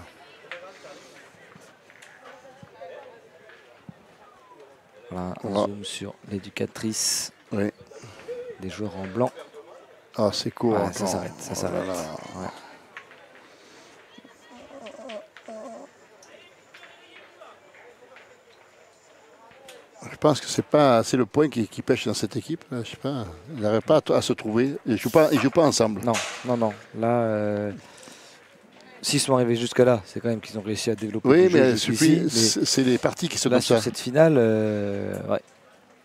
Voilà, on zoome sur l'éducatrice des joueurs en blanc. Ah, c'est court. Ça s'arrête. Ouais. Je pense que c'est le point qui pêche dans cette équipe. Je sais pas, il n'arrive pas à se trouver. Ils jouent pas ensemble. Non. Là, s'ils sont arrivés jusqu'à là, c'est quand même qu'ils ont réussi à développer. Oui, mais c'est les parties qui sont là, comme ça. Sur cette finale,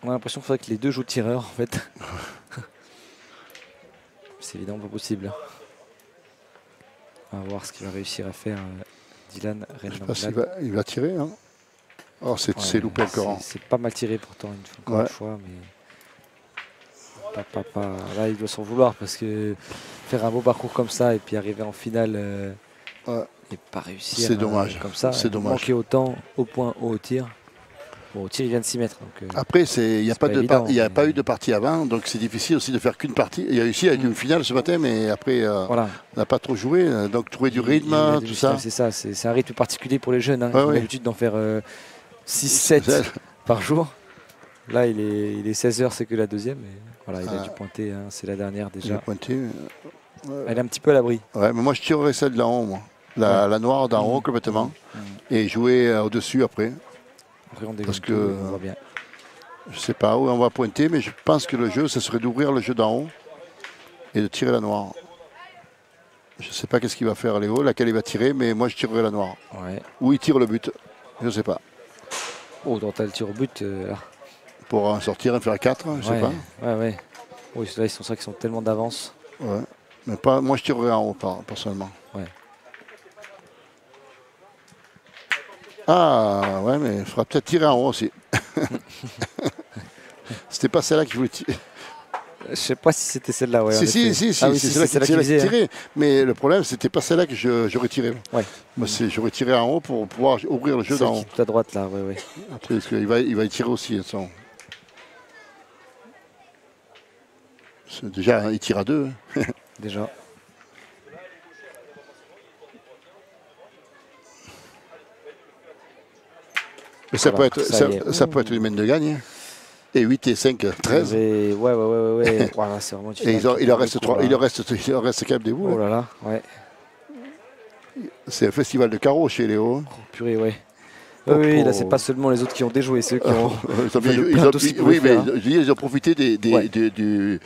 on a l'impression qu'il faudrait que les deux jouent tireurs en fait. C'est évidemment pas possible. On va voir ce qu'il va réussir à faire Dylan Rennes. Il va tirer. Hein. Oh, c'est loupé encore. C'est pas mal tiré pourtant une fois, mais là il doit s'en vouloir parce que faire un beau parcours comme ça et puis arriver en finale et pas réussir. C'est dommage. Comme ça, c'est dommage. Manquer autant au point haut au tir. Bon, au tir, il vient de s'y mettre. Après, il n'y a pas eu de partie avant, donc c'est difficile aussi de faire qu'une partie. Il y a réussi à une finale ce matin, mais après, on n'a pas trop joué. Donc, trouver du rythme, tout ça. C'est ça, c'est un rythme particulier pour les jeunes. Ils ont l'habitude d'en faire 6-7 par jour. Là, il est 16h, c'est que la deuxième. Et il a dû pointer, c'est la dernière déjà. Il a pointé. Elle est un petit peu à l'abri. Ouais, mais moi, je tirerais celle d'en haut, moi. La noire d'en haut, complètement. et jouer au-dessus après. Après, on Parce dégonfle que- tout, on voit bien. Je ne sais pas où on va pointer, mais je pense que le jeu, ce serait d'ouvrir le jeu d'en haut et de tirer la noire. Je ne sais pas qu'est-ce qu'il va faire Léo, laquelle il va tirer, mais moi je tirerai la noire. Ouais. Ou il tire le but, je ne sais pas. Oh, dans le tir au but, là. Pour en sortir et faire 4, je ne sais Ouais, pas. ouais, ouais. Oui, là, c'est vrai qu'ils sont tellement d'avance. Ouais. Mais pas, moi je tirerai en haut, personnellement. Ouais. Ah, ouais, mais il faudra peut-être tirer en haut aussi. C'était pas celle-là qu'il voulait tirer. Je sais pas si c'était celle-là. Ouais, en Si, effet. si, Ah oui, c'est si, celle-là c'est celle-là qu'il qui visait, hein. tirait. Mais le problème, c'était pas celle-là que j'aurais tiré. Ouais. Moi, j'aurais tiré en haut pour pouvoir ouvrir le jeu Celle d'en qui haut. est tout à droite, là. Ouais, ouais. Après, parce qu'il va y tirer aussi. De toute façon. Déjà, il tire à 2. Déjà. Mais ça, Voilà, peut être, ça y est. ça peut être une main de gagne. Et 8 et 5, 13. Ouais, ouais, ouais, ouais, ouais. Voilà, c'est vraiment Et il en reste 3. Il en reste quand même des boules. Oh là là, ouais. C'est un festival de carreaux chez Léo. Oh, purée, ouais. Oh, Oui, là, oh. c'est pas seulement les autres qui ont déjoué, ceux qui ont. Ils ont, fait le ils plein ont- de tout ce qu'ils oui, pouvaient mais faire, hein. je dis, ils ont profité Ouais. du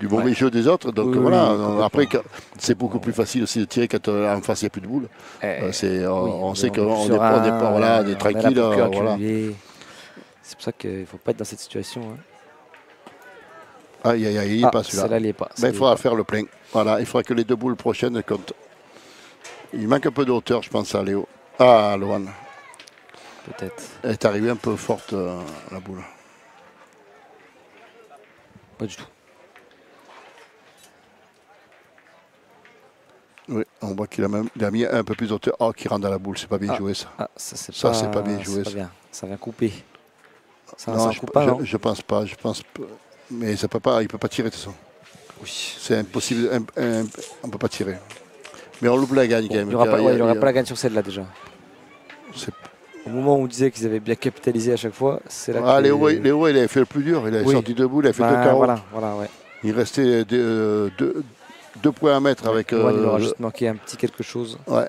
mauvais Ouais. jeu des autres. Donc Oui, voilà, oui, complètement. après, c'est beaucoup plus facile aussi de tirer quand en face il n'y a plus de boules. On sait qu'on n'est pas, voilà, on est tranquille. Voilà. C'est pour ça qu'il ne faut pas être dans cette situation. Hein. Aïe, aïe, aïe, il n'est pas celui-là. Celle-là, il n'est pas. Ben, il faudra faire le plein. Voilà, il faudra que les 2 boules prochaines comptent. Il manque un peu de hauteur, je pense, à Léo. Ah, Lohan. Peut-être. Elle est arrivée un peu forte, la boule. Pas du tout. Oui, on voit qu'il a mis un peu plus de hauteur. Oh, qui rentre dans la boule, c'est pas bien joué ça. Ah, ça, c'est Ça, pas, c'est pas bien joué, Pas ça. bien. Ça vient couper. Ça Non, coupe pas, non je pense pas. Mais ça peut pas, il ne peut pas tirer de toute façon. Oui. C'est impossible, on ne peut pas tirer. Mais on loupe la gagne quand même. Il n'y aura, pas la gagne sur celle-là déjà. C'est- Au moment où on disait qu'ils avaient bien capitalisé à chaque fois, c'est là Ah, que... Léo, il avait fait le plus dur. Il avait Oui. sorti 2 boules, il a fait 2 Bah, carreaux. voilà, ouais. Il restait 2 points à mettre avec. Lohan, il aura juste manqué un petit quelque chose. Ouais.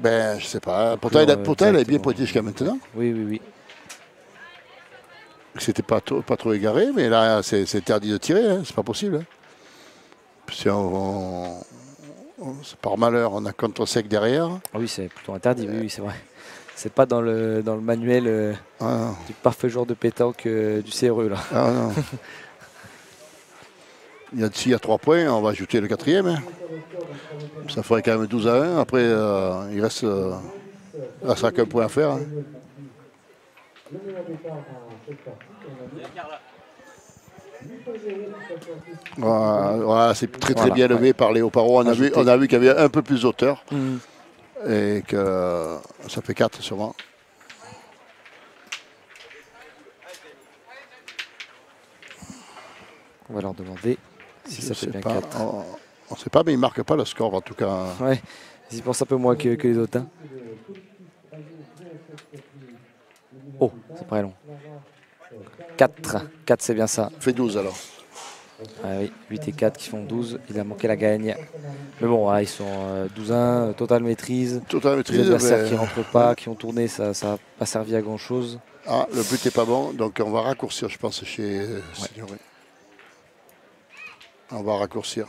Ben, je sais pas. Pourtant, alors, il a bien directement. pointé jusqu'à maintenant. Oui, oui, oui. C'était pas trop égaré, mais là, c'est interdit de tirer. Hein. C'est pas possible. Hein. Si par malheur, on a contre-sec derrière. Ah oui, c'est plutôt interdit, oui, c'est vrai. C'est pas dans le manuel Ah, du parfait joueur de pétanque du CRE, là. ah, non. S'il y a 3 points, on va ajouter le 4e. Hein. Ça ferait quand même 12 à 1. Après, il reste qu'un point à faire. Hein. Voilà, c'est très Voilà, bien levé par Léo Parot. On a vu qu'il y avait un peu plus d'auteur et que ça fait 4 sûrement. On va leur demander si ça fait bien 4. On ne sait pas, mais il ne marque pas le score en tout cas. Ouais, ils pensent un peu moins que les autres. Hein. Oh, c'est pas long. 4. 4, c'est bien ça. Fait 12 alors. Ah oui, 8 et 4 qui font 12. Il a manqué la gagne. Mais bon, voilà, ils sont 12-1, totale maîtrise. Total Les maîtrise. adversaires qui ne rentrent pas, qui ont tourné, ça n'a pas servi à grand chose. Ah, le but n'est pas bon, donc on va raccourcir, je pense, chez Signoret. On va raccourcir.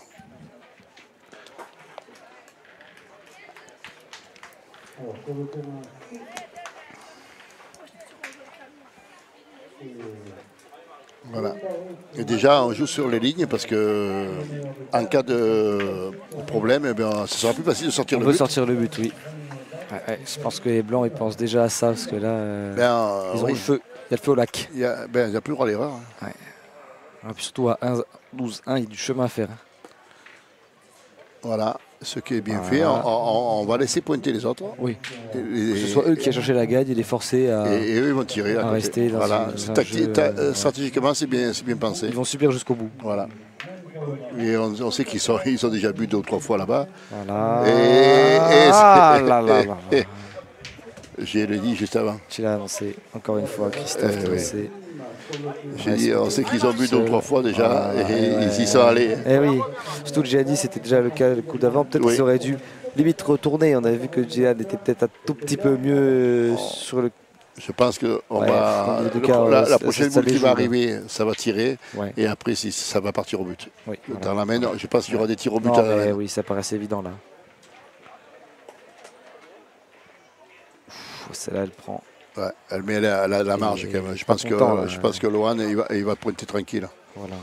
Voilà. Et déjà, on joue sur les lignes parce que en cas de problème, eh bien, ce sera plus facile de sortir On le veut but. sortir le but, oui. Ouais, je pense que les Blancs, ils pensent déjà à ça parce que là, ils ont Oui. le feu. Il y a le feu au lac. Il n'y a plus le droit à l'erreur. Hein. Et puis surtout à 12-1, il y a du chemin à faire. Voilà, ce qui est bien Voilà. fait. On va laisser pointer les autres. Oui. Et, Que ce soit eux qui aient cherché la gagne et les forcer à. et eux, ils vont tirer. À côté. rester dans voilà. un jeu, Stratégiquement, c'est bien pensé. Ils vont subir jusqu'au bout. Voilà. Et on sait qu'ils ont déjà bu 2 ou 3 fois là-bas. Voilà. Et Ah là là là là. J'ai le dit juste avant. Tu l'as annoncé encore une fois, Christophe. Oui. C'est... J'ai dit, on sait qu'ils ont bu 2 ou 3 fois déjà Ah, et ils y sont allés. Eh oui, surtout que j'ai dit c'était déjà le cas le coup d'avant. Peut-être Oui. qu'ils auraient dû limite retourné. On avait vu que Gian était peut-être un tout petit peu mieux sur le. Je pense que Ouais, dans les deux la, cas, la prochaine ça boule qui les va joue, arriver, ça va tirer. Ouais. Et après, ça va partir au but. Oui, voilà. Dans la main, je pense qu'il y aura des tirs au but Non, à la mais main. oui, ça paraissait évident là. Celle-là, elle prend. Ouais, elle met la marge quand même. Je pense que Lohan, il va pointer tranquille. Voilà.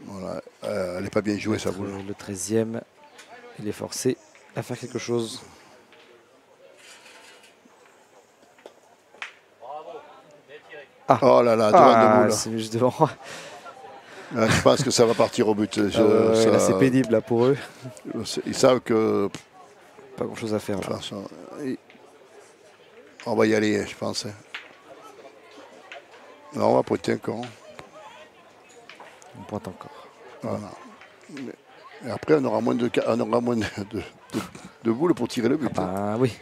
Voilà. Elle n'est pas bien jouée, sa boule. Le 13e, il est forcé à faire quelque chose. Ah. Oh là là, devant deux boules. C'est juste devant. Je pense que ça va partir au but. Là, c'est pénible là, pour eux. Ils savent que. Pas grand chose à faire. Là. On va y aller, je pense. Non, on va pointer encore. On pointe encore. Voilà. Et après, on aura moins de boules pour tirer le but. Ah oui.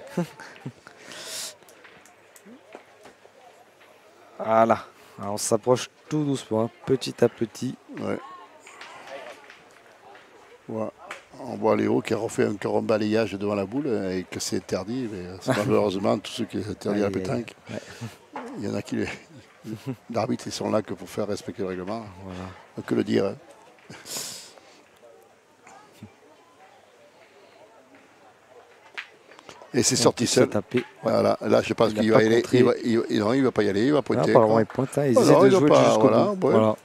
Voilà. Alors, on s'approche tout doucement, hein, petit à petit. Ouais. Voilà. On voit Léo qui a refait encore un balayage devant la boule et que c'est interdit. Mais malheureusement, tous ceux qui sont interdits à la pétanque, il y en a qui. L'arbitre, ils sont là que pour faire respecter le règlement. Voilà. Donc, que le dire. Hein. Et c'est sorti seul. Tapé. Ouais. Voilà. Là, je pense qu'il va y aller. Non, il ne va pas y aller. Il va pointer. Apparemment, il pointe. Hein. Ils essaient de jouer jusqu'au bout. Voilà.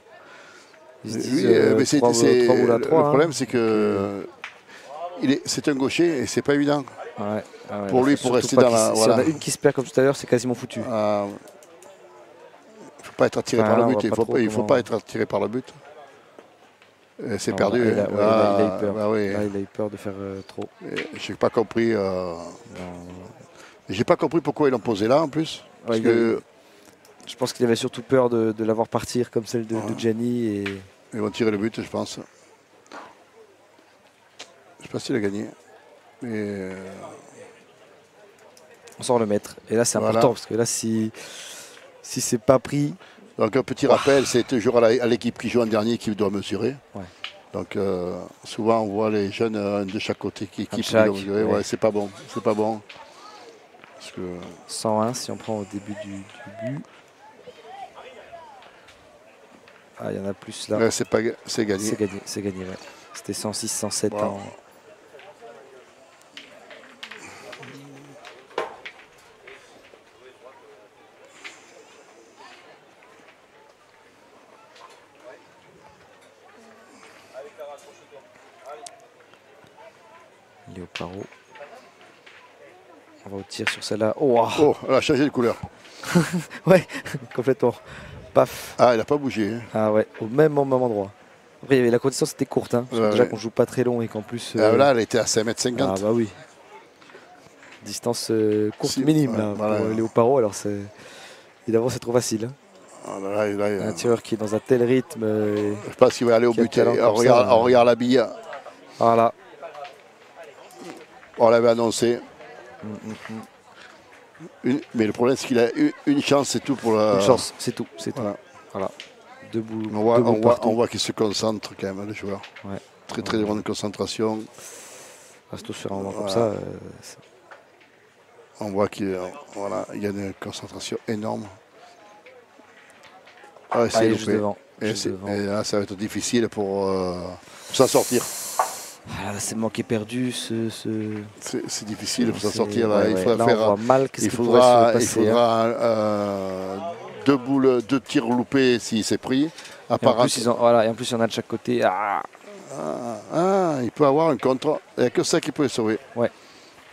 Mais c'est le problème, c'est que c'est un gaucher et c'est pas évident. Ouais. Pour lui, pour rester dans la. Si on a une qui se perd comme tout à l'heure, c'est quasiment foutu. Il ne faut pas être attiré par le but. Il ne faut pas être attiré par le but. C'est perdu. Il a eu peur. Bah oui. Là, il a eu peur de faire trop. Je n'ai pas compris. J'ai pas compris pourquoi ils l'ont posé là en plus. Parce que je pense qu'il avait surtout peur de l'avoir partir comme celle de Gianni. Et... Ils vont tirer le but, je pense. Je ne sais pas s'il a gagné. Mais on sort le maître. Et là, c'est important parce que là, si c'est pas pris. Donc, un petit rappel, c'est toujours à l'équipe qui joue en dernier qui doit mesurer. Ouais. Donc, souvent, on voit les jeunes de chaque côté qui doivent mesurer. Ouais, c'est pas bon. C'est pas bon. Parce que 101 si on prend au début du but. Ah, il y en a plus là. Ouais, c'est gagné. C'est gagné, ouais. C'était 106, 107 wow. Léo Paro. On va au tir sur celle-là. Oh, elle a changé de couleur. Ouais, complètement. Paf. Ah, il n'a pas bougé. Hein. Ah ouais, au même endroit. Après, la condition c'était courte. Hein, déjà qu'on joue pas très long et qu'en plus. Là, elle était à 5,50 m. Ah bah oui. Distance courte minime là, pour Léo Paro. Alors évidemment c'est trop facile. Hein. Un tireur qui est dans un tel rythme. Je pense qu'il va aller au but. On regarde la bille. Voilà. On l'avait annoncé. Mais le problème, c'est qu'il a une chance, c'est tout pour la. Une chance, c'est tout. Voilà. Debout. On voit qu'il se concentre quand même, le joueur. Ouais. Très grande concentration. Reste sur un moment comme ça. On voit qu'il y a une concentration énorme. Ah, c'est juste devant. Et là, ça va être difficile pour s'en sortir. Ah, c'est manqué perdu. C'est difficile pour s'en sortir. Là. Il faudra on voit mal il faudra 2 tirs loupés si c'est pris. Et en plus, il y en a de chaque côté. Il peut avoir un contre. Il n'y a que ça qui peut le sauver. Ouais.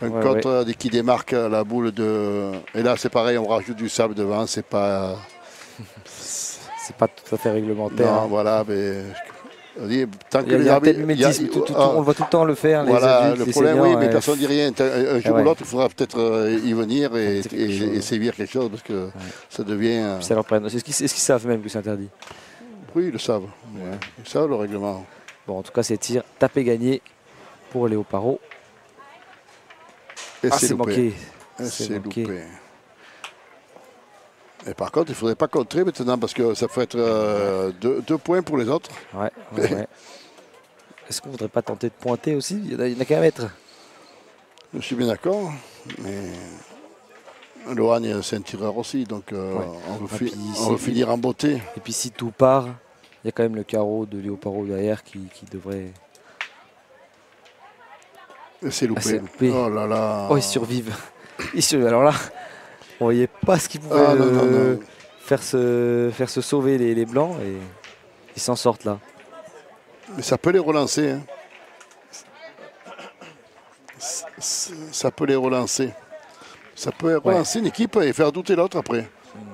Un contre qui démarque la boule de. Et là, c'est pareil, on rajoute du sable devant. C'est pas. C'est pas tout à fait réglementaire. Non, voilà, mais. Tant que les arbitres, on le voit tout le temps le faire. Voilà, les adultes, le problème, seniors, mais personne ne dit rien. Un jour ou l'autre, il faudra peut-être y venir et sévir quelque chose parce que ça devient. Est-ce qu'ils savent même que c'est interdit? Oui, ils le savent. Ouais. Ils savent le règlement. Bon, en tout cas, c'est tir tapé gagné pour Léo Paro. Et c'est manqué. C'est loupé. Et par contre, il ne faudrait pas contrer maintenant parce que ça peut être 2 points pour les autres. Ouais. Est-ce qu'on ne voudrait pas tenter de pointer aussi? Il y en a qu'à mettre. Je suis bien d'accord, mais Lohan, c'est un tireur aussi, donc on veut finir en beauté. Et puis si tout part, il y a quand même le carreau de Léo derrière qui devrait... C'est loupé. c'est loupé. Oh là là. Oh, ils survivent. Alors là, on voyait pas ce qui pouvait non. faire se sauver les Blancs et ils s'en sortent là. Mais ça peut les relancer. Hein. Ça peut les relancer. Ça peut relancer une équipe et faire douter l'autre après.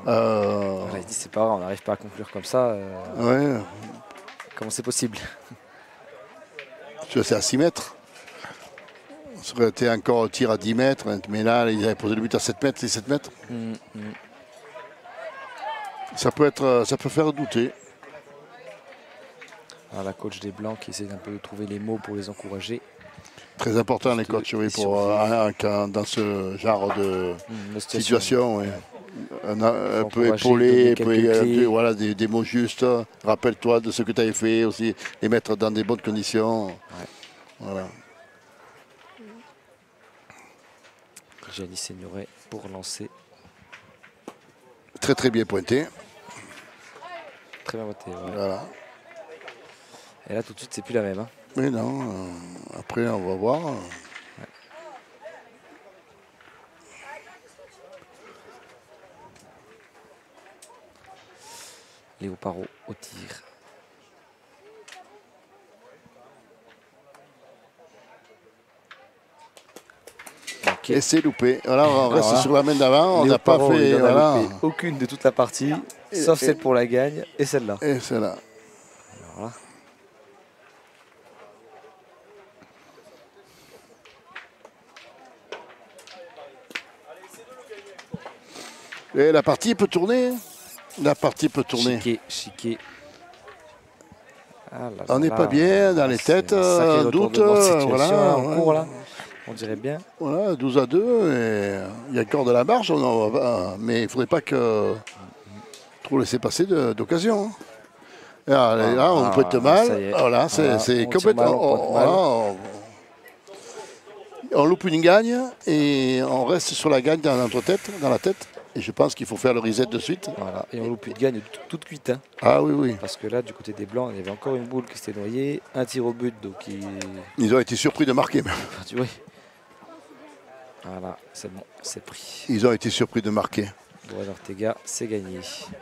Il dit c'est pas grave, on n'arrive pas à conclure comme ça. Ouais. Comment c'est possible? C'est à 6 mètres. Ça aurait été encore un tir à 10 mètres, mais là, ils avaient posé le but à 7 mètres, c'est 7 mètres. Ça peut faire douter. Alors, la coach des Blancs qui essaie un peu de trouver les mots pour les encourager. Très important les coachs oui, dans ce genre de situation. Oui. Un peu épaulé, voilà, des mots justes. Rappelle-toi de ce que tu avais fait aussi, les mettre dans des bonnes conditions. Ouais. Voilà. Gianni Signoret pour lancer. Très très bien pointé. Très bien pointé. Ouais. Voilà. Et là tout de suite c'est plus la même. Hein. Mais non, après on va voir. Ouais. Léo Parot au tir. Okay. Et c'est loupé. Voilà, on reste sur la main d'avant. On n'a pas fait aucune de toute la partie, sauf celle pour la gagne et celle-là. Et celle-là. Voilà. Et la partie peut tourner. La partie peut tourner. Chiquet. Ah là on n'est pas bien dans les têtes. Doute. Voilà. En cours, là. On dirait bien. Voilà, 12 à 2. Et il y a encore de la marge. Mais il ne faudrait pas trop laisser passer d'occasion. Là, on peut être mal. Voilà, c'est complètement. On loupe une gagne et on reste sur la gagne dans la tête. Et je pense qu'il faut faire le reset de suite. Voilà. Et on loupe une gagne toute cuite. Hein. Ah oui. Parce que là, du côté des Blancs, il y avait encore une boule qui s'était noyée. Un tir au but. Donc ils ont été surpris de marquer même. Oui. Voilà, c'est bon, c'est pris. Ils ont été surpris de marquer. Lohan Ortega, c'est gagné.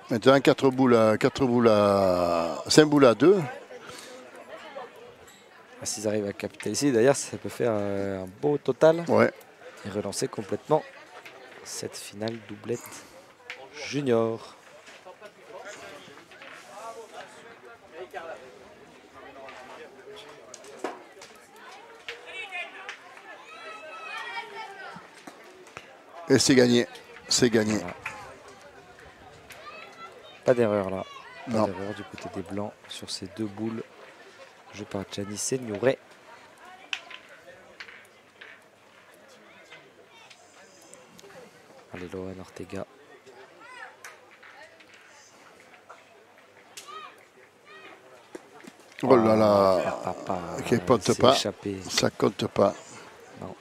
Maintenant, 5 boules à 2. S'ils arrivent à capitaliser, d'ailleurs, ça peut faire un beau total. Ouais. Et relancer complètement cette finale doublette junior. Et c'est gagné. C'est gagné. Voilà. Pas d'erreur là. Pas d'erreur du côté des Blancs sur ces deux boules. Joué par Gianni Signoret. Allez, Lohan Ortega. Oh là là. Qui compte pas. Échappé. Ça compte pas. Non.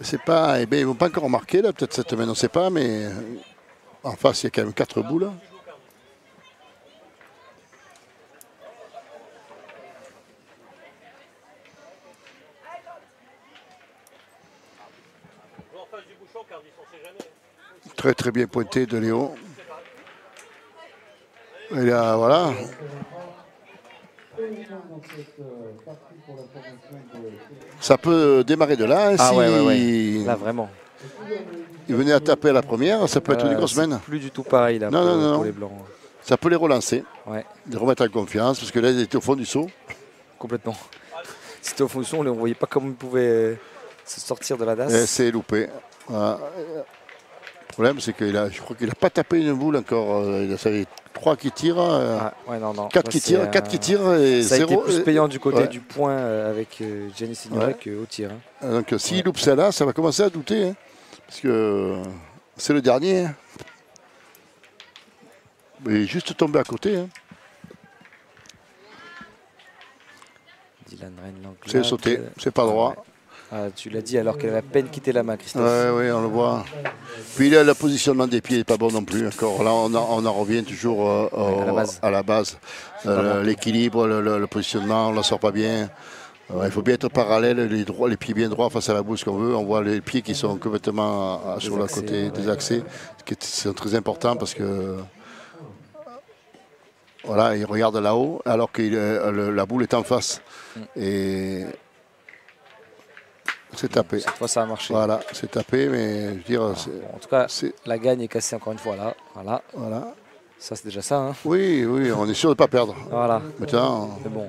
C'est pas. Eh bien, ils ne vont pas encore marquer là, peut-être cette semaine, on ne sait pas, mais en face, il y a quand même 4 boules. Très très bien pointé de Léo. Et là, voilà. Ça peut démarrer de là. Hein, ouais. Là, vraiment. Il venait à taper à la première, ça peut être une grosse semaine. Plus du tout pareil là, pour les Blancs. Ça peut les relancer, ouais. Les remettre en confiance, parce que là, ils étaient au fond du seau. Complètement. C'était au fond du seau, on ne voyait pas comment ils pouvaient se sortir de la DAS. C'est loupé. Voilà. Le problème, c'est que je crois qu'il n'a pas tapé une boule encore. Il a fait 3 qui tirent, 4 qui tirent, 4 qui tirent et 0. Ça a été plus payant du côté du point avec Gianni Signoret qu'au tir. Hein. Donc s'il loupe celle-là, ça va commencer à douter. Hein, parce que c'est le dernier. Hein. Il est juste tombé à côté. Hein. Dylan Reine-Langlade. C'est sauté, c'est pas droit. Ah, tu l'as dit alors qu'elle a à peine quitté la main, Christophe. Oui, on le voit. Puis le positionnement des pieds n'est pas bon non plus. Encore là, on en revient toujours à la base. L'équilibre, le positionnement, on ne la sort pas bien. Il faut bien être parallèle, les pieds bien droits face à la boule, ce qu'on veut. On voit les pieds qui sont complètement sur le côté des accès, qui sont très importants parce que voilà, il regarde là-haut alors que la boule est en face. Et c'est tapé. Cette fois, ça a marché. Voilà, c'est tapé, mais je veux dire. Bon, en tout cas, la gagne est cassée encore une fois là. Voilà. Ça, c'est déjà ça. Hein. Oui, on est sûr de ne pas perdre. Voilà. Maintenant, c'est bon.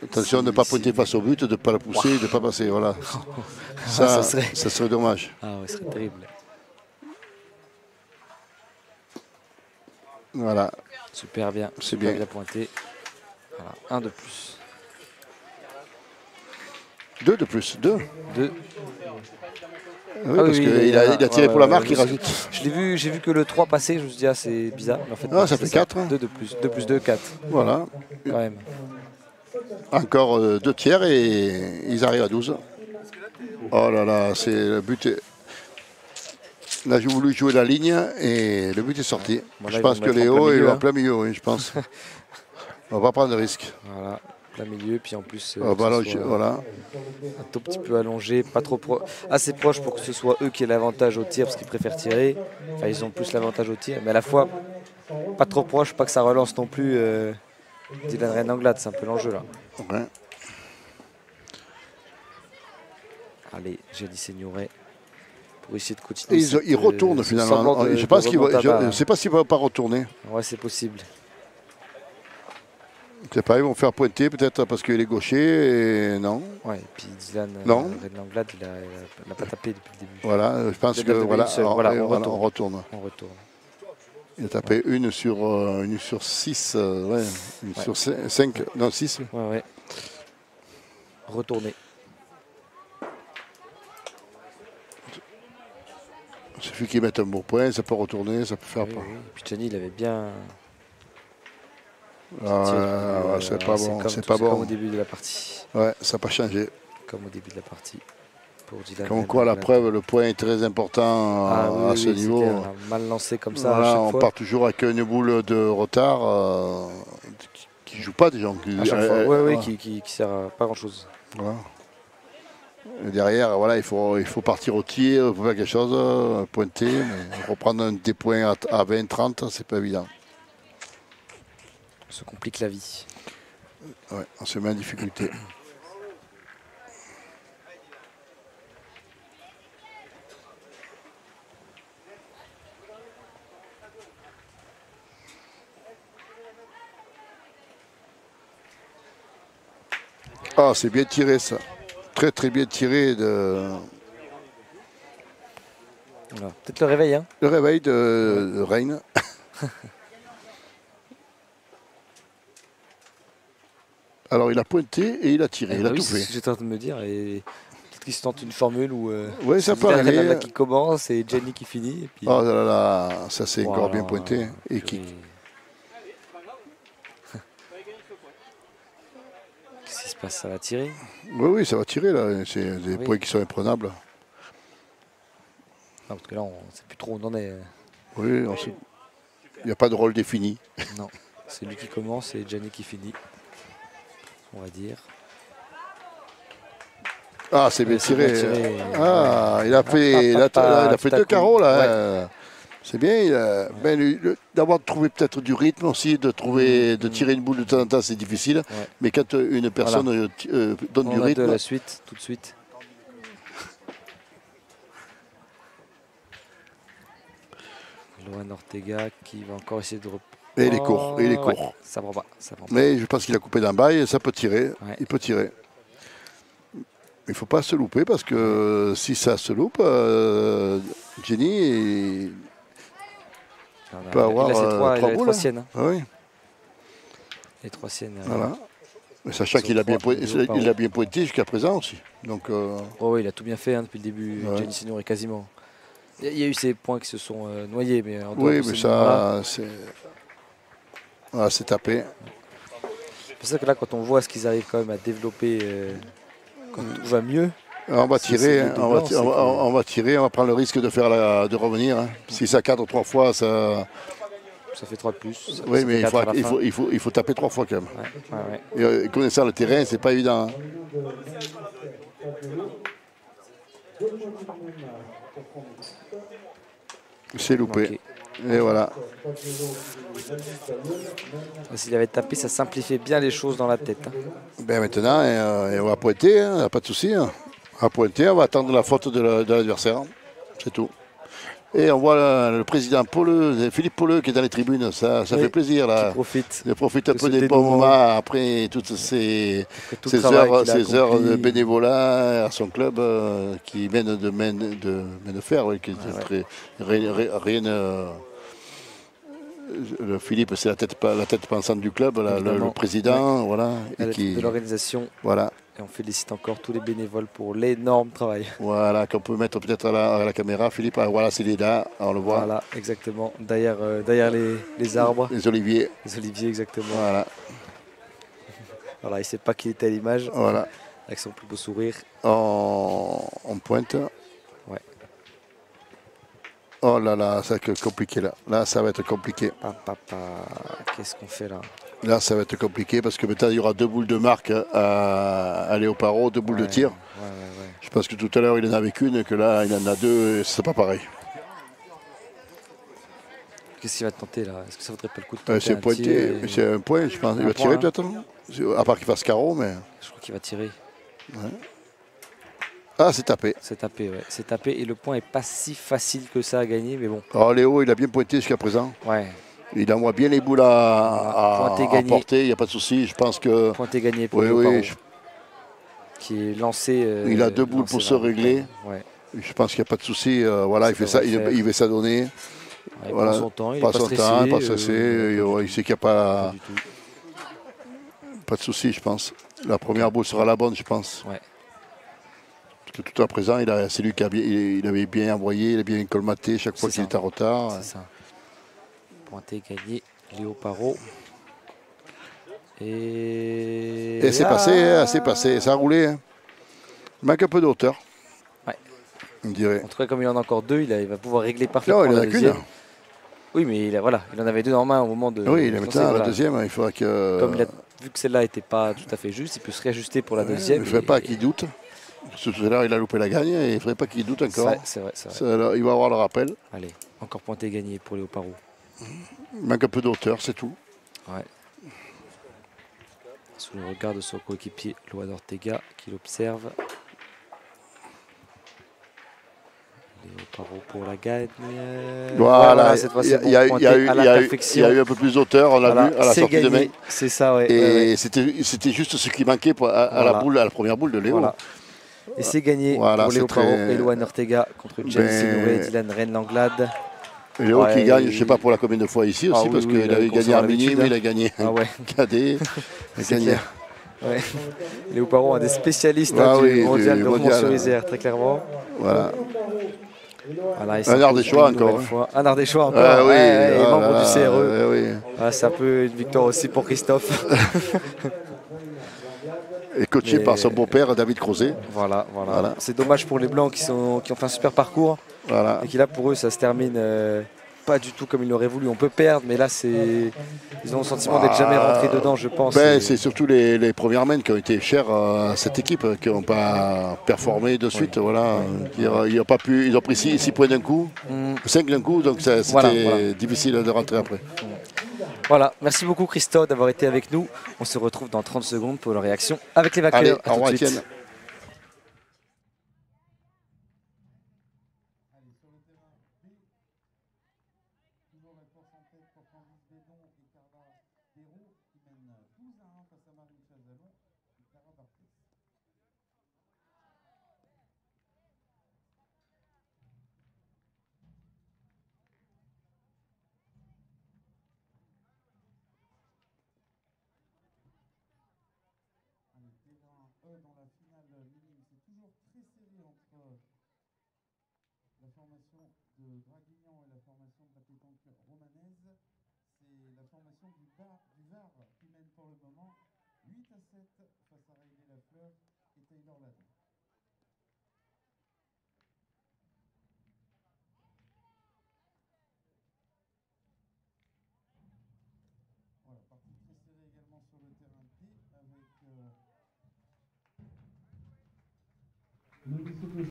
Attention de ne pas pointer face au but, de ne pas la pousser, de ne pas passer. Voilà. ça serait dommage. Ah oui, ce serait terrible. Voilà. Super bien. C'est bien pointé. Voilà. Un de plus. 2 de plus. 2. Oui, parce qu'il a tiré pour la marque, il rajoute. J'ai vu que le 3 passait, je me suis dit, c'est bizarre. Mais en fait, ça fait 4. 2 de plus. 2 plus 2, 4. Voilà. Quand même. Encore 2 tiers et ils arrivent à 12. Oh là là, c'est le but. Là, j'ai voulu jouer la ligne et le but est sorti. Bon, là, je pense que Léo est en plein milieu, oui, je pense. On va prendre de risque. Voilà, plein milieu, puis en plus, voilà. Un tout petit peu allongé, pas trop assez proche pour que ce soit eux qui aient l'avantage au tir, parce qu'ils préfèrent tirer. Enfin, ils ont plus l'avantage au tir, mais à la fois, pas trop proche, pas que ça relance non plus Dylan Reine-Anglade, c'est un peu l'enjeu là. Ouais. Allez, j'ai dit Signoret pour essayer de continuer. Il retourne finalement. Je ne sais pas s'il ne va pas retourner. Ouais, c'est possible. Je sais pas, ils vont faire pointer peut-être parce qu'il est gaucher et non. Ouais, et puis Dylan Reine-Anglade, il n'a pas tapé depuis le début. Voilà, je pense que on retourne. Il a tapé une sur 6, sur 5, non 6. Ouais. Retourner. Il suffit qu'il mette un bon point, ça peut retourner, ça peut faire pas. Oui. Puis Johnny, il avait bien. C'est pas bon. C'est pas bon. Comme au début de la partie. Ouais, ça n'a pas changé. Comme au début de la partie. Pour Dylan. Comme quoi, la preuve, le point est très important à ce niveau. Mal lancé comme ça. Voilà, à chaque on fois. part toujours avec une boule de retard qui ne joue pas déjà. À chaque fois, qui sert à pas grand chose. Voilà. Et derrière, voilà, il faut partir au tir, il faut faire quelque chose, pointer, mais reprendre des points à 20-30, c'est pas évident. On se complique la vie. Ouais, on se met en difficulté. Ah, c'est bien tiré ça. Très très bien tiré de. Voilà. Peut-être le réveil. Hein. Le réveil de Reine. Alors il a pointé et il a tiré, il a tout fait. J'étais en train de me dire, et peut-être qu'il se tente une formule où ça peut aller. Qui commence et Jenny qui finit. Et puis... Oh là là, ça c'est encore bien pointé. Et qui... Qu'est-ce qui se passe? Ça va tirer? Oui, ça va tirer là. C'est des points qui sont imprenables. Non, parce que là, on ne sait plus trop où on en est. Oui, il n'y a pas de rôle défini. Non, c'est lui qui commence et Jenny qui finit. On va dire. Ah, c'est bien tiré. Ah, il a fait 2 carreaux là. Ouais. C'est bien. D'avoir trouvé peut-être du rythme aussi, de tirer une boule de temps en temps, c'est difficile. Ouais. Mais quand une personne donne du rythme. De la suite, tout de suite. Loan Ortega qui va encore essayer de et il est court, Ouais, ça prend pas. Mais je pense qu'il a coupé d'un bail et ça peut tirer. Ouais. Il peut tirer. Il ne faut pas se louper parce que si ça se loupe, Jenny peut avoir 3 boules. 3 siennes. Ah oui. Les 3 siennes. Voilà. Mais sachant qu'il a bien pointé jusqu'à présent aussi. Donc, oui, il a tout bien fait depuis le début. Ouais. Jenny Signoret quasiment. Il y a eu ces points qui se sont noyés. Mais oui, mais ça, c'est... Ah, c'est tapé. C'est pour ça que là, quand on voit ce qu'ils arrivent quand même à développer, quand tout va mieux, On va Si tirer, c'est hein, les deux blancs, c'est que- on va tirer, on va prendre le risque de de revenir. Hein. Si ça cadre 3 fois, ça. Ça fait 3 de plus. Ça Oui, fait mais 4 à la fin. il faut taper 3 fois quand même. Ouais, ouais, ouais. Et, connaissant le terrain, c'est pas évident. Hein. C'est loupé. Ok. Et voilà. S'il avait tapé, ça simplifiait bien les choses dans la tête. Hein. Ben maintenant, on va pointer, hein, pas de souci. Hein. On va pointer, on va attendre la faute de l'adversaire. C'est tout. Et on voit le président Philippe Pauleux qui est dans les tribunes. Ça Oui, fait plaisir. Là. Qui profite. Il profite un de peu ce des bons dénouement. moments après toutes ces Tout le travail qu'il a ces heures accompli. de bénévolat à son club qui mène de fer. Oui, qui est très, rien. Philippe, c'est la tête pensante du club, là, le président, voilà. À Et la qui, tête de l'organisation. voilà. Et on félicite encore tous les bénévoles pour l'énorme travail. Voilà, qu'on peut mettre peut-être à la caméra. Philippe, voilà, c'est là, on le voit. Voilà, exactement. Derrière les arbres. Les oliviers. Les oliviers, exactement. Voilà. Voilà, il ne sait pas qu'il était à l'image. Voilà. Avec son plus beau sourire. On pointe. Ouais. Oh là là, ça va être compliqué là. Là, ça va être compliqué. Qu'est-ce qu'on fait là? Là, ça va être compliqué parce que maintenant, il y aura 2 boules de marque à Léoparo, 2 boules de tir. Ouais. Je pense que tout à l'heure, il en avait qu'une, que là, il en a 2, c'est pas pareil. Qu'est-ce qu'il va tenter là? Est-ce que ça vaudrait pas le coup de tenter C'est pointé, c'est un point, je pense. Il va tirer hein. peut-être, à part qu'il fasse carreau, mais. Je crois qu'il va tirer. Ouais. Ah, c'est tapé. C'est tapé, ouais. C'est tapé et le point est pas si facile que ça à gagner, mais bon. Alors Léo, il a bien pointé jusqu'à présent. Ouais. Il envoie bien les boules à porter, il n'y a pas de souci. Je pense que. Pointé gagné pour qui est lancé. Il a 2 boules pour se régler. Ouais. Je pense qu'il n'y a pas de voilà, il fait ça, il veut s'adonner. Ouais, voilà. Prend son temps, il pas est pas son stressé. temps, pas stressé. Il sait qu'il n'y a pas de tout. souci, je pense. La première boule sera la bonne, je pense. Ouais. Parce que tout à présent, c'est lui qui il avait bien envoyé, il a bien colmaté chaque fois qu'il était en retard. C'est ça. Pointé, gagné, Léo Parot. Et c'est passé, ça a roulé. Hein. Il manque un peu de hauteur. Ouais. On dirait. En tout cas, comme il en a encore 2, il va pouvoir régler parfaitement. Non, il en a qu'une. Oui, mais il en avait 2 en main au moment de. Oui, il a maintenant la deuxième, il faudra que. Comme vu que celle-là n'était pas tout à fait juste, il peut se réajuster pour la deuxième. Il ne faudrait pas qu'il doute. Tout à l'heure, il a loupé la gagne et il ne faudrait pas qu'il doute encore. C'est vrai. Il va avoir le rappel. Allez, encore pointé gagné pour Léo Parot. Il manque un peu de hauteur, c'est tout. Ouais. Sous le regard de son coéquipier Loan Ortega qui l'observe. Léo Parot pour la gagne. Voilà, cette fois-ci, il y a eu un peu plus d'hauteur, on l'a vu à la sortie de main. C'est ça, ouais. Et c'était juste ce qui manquait à la première boule de Léo. Voilà. Et c'est gagné pour Léo Parot et Loan Ortega contre James Sinouré et Dylan Rennes-Langlade. Léo qui gagne, je ne sais pas pour la combien de fois ici aussi, parce qu'il avait gagné en mini, mais il a gagné en cadet. Ouais. Léo Parot, un des spécialistes du mondial de Romans-sur-Isère, très clairement. Voilà. Un Ardéchois encore. Un Ardéchois encore. Et membre du CRE. C'est un peu une victoire aussi pour Christophe. Et coaché par son beau-père, David Crozet. Voilà. C'est dommage pour les Blancs qui ont fait un super parcours. Voilà. Et qui là, pour eux, ça se termine pas du tout comme ils l'auraient voulu. On peut perdre, mais là, ils ont le sentiment d'être jamais rentrés dedans, je pense. C'est surtout les premières mains qui ont été chères à cette équipe, qui n'ont pas performé de suite. Voilà. Ils ont pris 6 points d'un coup, 5 d'un coup, donc c'était difficile de rentrer après. Voilà, merci beaucoup Christophe d'avoir été avec nous. On se retrouve dans 30 secondes pour la réaction avec les vainqueurs. Au revoir Étienne. Dans la finale minime, c'est toujours très serré entre la formation de Draguignan et la formation de la pétanque romanaise. C'est la formation du Var qui mène pour le moment 8-7 face à Riley Lafleur et Taylor Ladon.